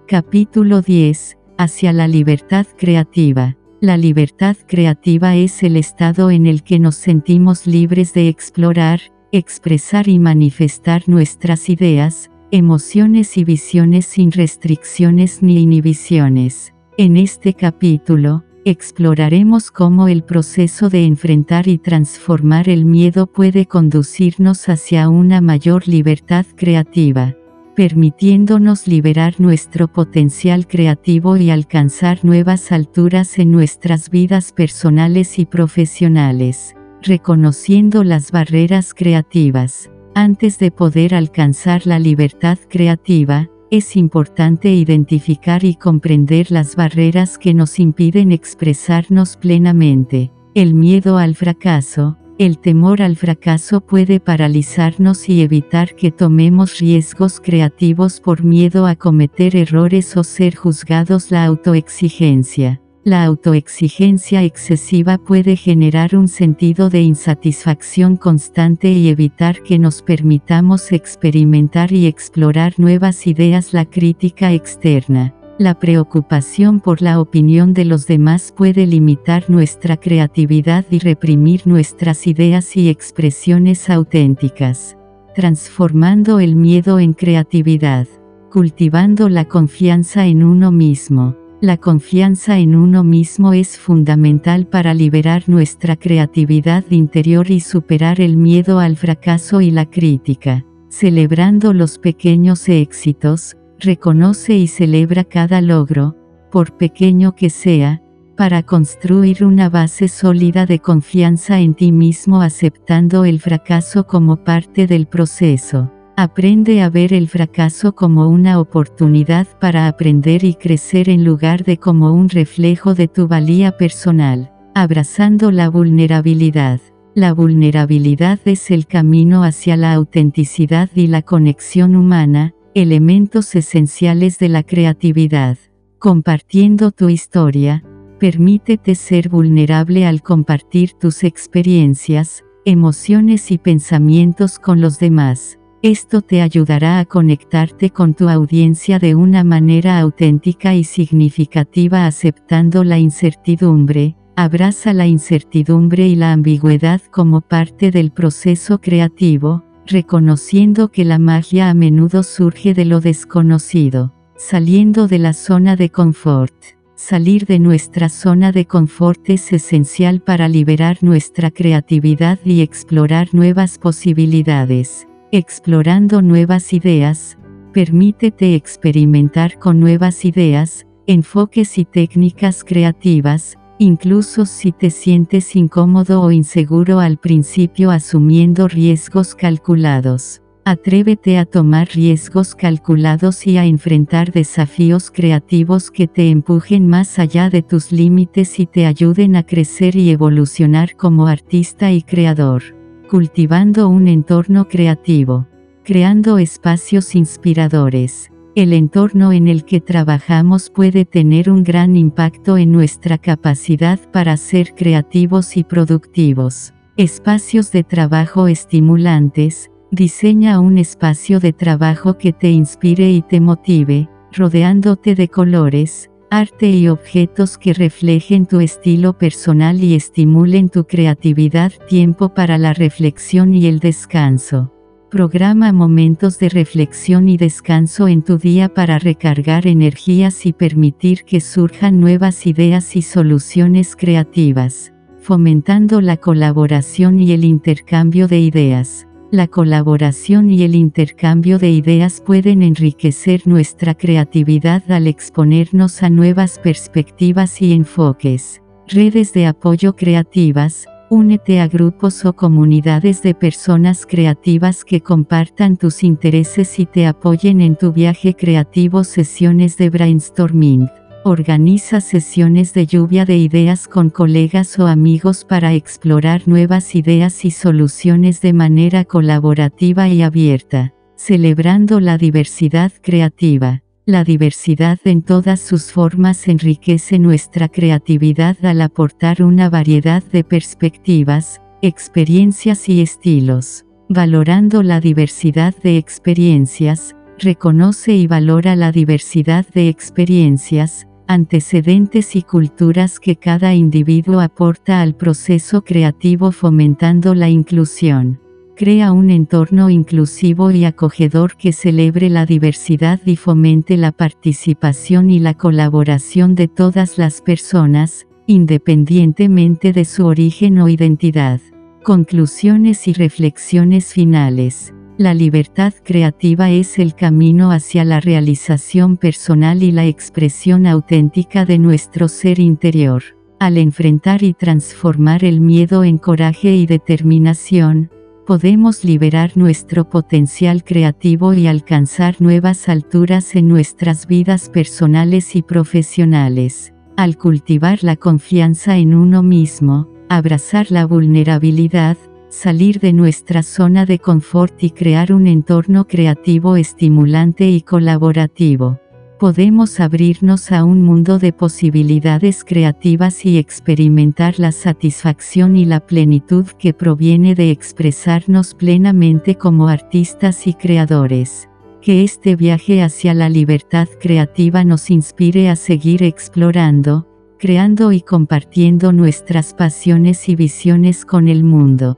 Capítulo 10. Hacia la libertad creativa. La libertad creativa es el estado en el que nos sentimos libres de explorar, expresar y manifestar nuestras ideas, emociones y visiones sin restricciones ni inhibiciones. En este capítulo, exploraremos cómo el proceso de enfrentar y transformar el miedo puede conducirnos hacia una mayor libertad creativa, permitiéndonos liberar nuestro potencial creativo y alcanzar nuevas alturas en nuestras vidas personales y profesionales. Reconociendo las barreras creativas. Antes de poder alcanzar la libertad creativa, es importante identificar y comprender las barreras que nos impiden expresarnos plenamente. El miedo al fracaso. El temor al fracaso puede paralizarnos y evitar que tomemos riesgos creativos por miedo a cometer errores o ser juzgados. La autoexigencia. La autoexigencia excesiva puede generar un sentido de insatisfacción constante y evitar que nos permitamos experimentar y explorar nuevas ideas. La crítica externa. La preocupación por la opinión de los demás puede limitar nuestra creatividad y reprimir nuestras ideas y expresiones auténticas. Transformando el miedo en creatividad. Cultivando la confianza en uno mismo. La confianza en uno mismo es fundamental para liberar nuestra creatividad interior y superar el miedo al fracaso y la crítica. Celebrando los pequeños éxitos, reconoce y celebra cada logro, por pequeño que sea, para construir una base sólida de confianza en ti mismo, aceptando el fracaso como parte del proceso. Aprende a ver el fracaso como una oportunidad para aprender y crecer en lugar de como un reflejo de tu valía personal. Abrazando la vulnerabilidad. La vulnerabilidad es el camino hacia la autenticidad y la conexión humana, elementos esenciales de la creatividad. Compartiendo tu historia, permítete ser vulnerable al compartir tus experiencias, emociones y pensamientos con los demás. Esto te ayudará a conectarte con tu audiencia de una manera auténtica y significativa. Aceptando la incertidumbre. Abraza la incertidumbre y la ambigüedad como parte del proceso creativo, reconociendo que la magia a menudo surge de lo desconocido. Saliendo de la zona de confort. Salir de nuestra zona de confort es esencial para liberar nuestra creatividad y explorar nuevas posibilidades. Explorando nuevas ideas. Permítete experimentar con nuevas ideas, enfoques y técnicas creativas, incluso si te sientes incómodo o inseguro al principio. Asumiendo riesgos calculados. Atrévete a tomar riesgos calculados y a enfrentar desafíos creativos que te empujen más allá de tus límites y te ayuden a crecer y evolucionar como artista y creador. Cultivando un entorno creativo. Creando espacios inspiradores. El entorno en el que trabajamos puede tener un gran impacto en nuestra capacidad para ser creativos y productivos. Espacios de trabajo estimulantes. Diseña un espacio de trabajo que te inspire y te motive, rodeándote de colores, arte y objetos que reflejen tu estilo personal y estimulen tu creatividad. Tiempo para la reflexión y el descanso. Programa momentos de reflexión y descanso en tu día para recargar energías y permitir que surjan nuevas ideas y soluciones creativas. Fomentando la colaboración y el intercambio de ideas. La colaboración y el intercambio de ideas pueden enriquecer nuestra creatividad al exponernos a nuevas perspectivas y enfoques. Redes de apoyo creativas. Únete a grupos o comunidades de personas creativas que compartan tus intereses y te apoyen en tu viaje creativo. Sesiones de brainstorming. Organiza sesiones de lluvia de ideas con colegas o amigos para explorar nuevas ideas y soluciones de manera colaborativa y abierta. Celebrando la diversidad creativa. La diversidad en todas sus formas enriquece nuestra creatividad al aportar una variedad de perspectivas, experiencias y estilos. Valorando la diversidad de experiencias. Reconoce y valora la diversidad de experiencias, antecedentes y culturas que cada individuo aporta al proceso creativo. Fomentando la inclusión. Crea un entorno inclusivo y acogedor que celebre la diversidad y fomente la participación y la colaboración de todas las personas, independientemente de su origen o identidad. Conclusiones y reflexiones finales. La libertad creativa es el camino hacia la realización personal y la expresión auténtica de nuestro ser interior. Al enfrentar y transformar el miedo en coraje y determinación, podemos liberar nuestro potencial creativo y alcanzar nuevas alturas en nuestras vidas personales y profesionales. Al cultivar la confianza en uno mismo, abrazar la vulnerabilidad, salir de nuestra zona de confort y crear un entorno creativo estimulante y colaborativo, podemos abrirnos a un mundo de posibilidades creativas y experimentar la satisfacción y la plenitud que proviene de expresarnos plenamente como artistas y creadores. Que este viaje hacia la libertad creativa nos inspire a seguir explorando, creando y compartiendo nuestras pasiones y visiones con el mundo.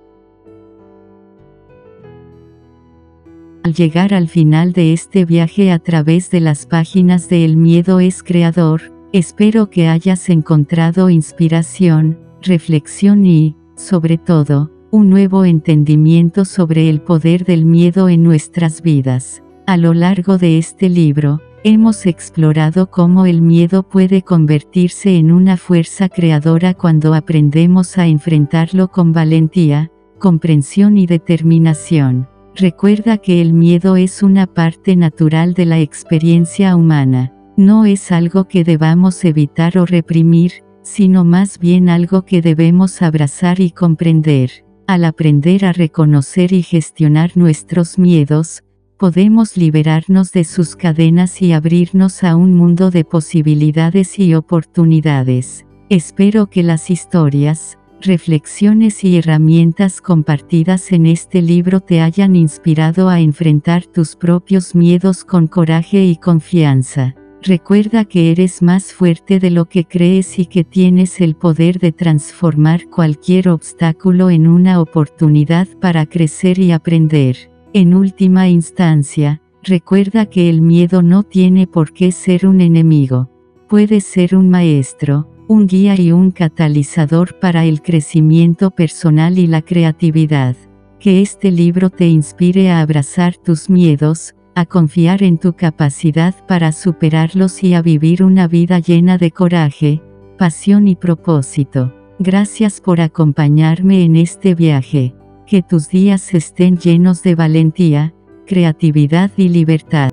Al llegar al final de este viaje a través de las páginas de El Miedo es Creador, espero que hayas encontrado inspiración, reflexión y, sobre todo, un nuevo entendimiento sobre el poder del miedo en nuestras vidas. A lo largo de este libro, hemos explorado cómo el miedo puede convertirse en una fuerza creadora cuando aprendemos a enfrentarlo con valentía, comprensión y determinación. Recuerda que el miedo es una parte natural de la experiencia humana. No es algo que debamos evitar o reprimir, sino más bien algo que debemos abrazar y comprender. Al aprender a reconocer y gestionar nuestros miedos, podemos liberarnos de sus cadenas y abrirnos a un mundo de posibilidades y oportunidades. Espero que las historias, reflexiones y herramientas compartidas en este libro te hayan inspirado a enfrentar tus propios miedos con coraje y confianza. Recuerda que eres más fuerte de lo que crees y que tienes el poder de transformar cualquier obstáculo en una oportunidad para crecer y aprender. En última instancia, recuerda que el miedo no tiene por qué ser un enemigo. Puede ser un maestro, un guía y un catalizador para el crecimiento personal y la creatividad. Que este libro te inspire a abrazar tus miedos, a confiar en tu capacidad para superarlos y a vivir una vida llena de coraje, pasión y propósito. Gracias por acompañarme en este viaje. Que tus días estén llenos de valentía, creatividad y libertad.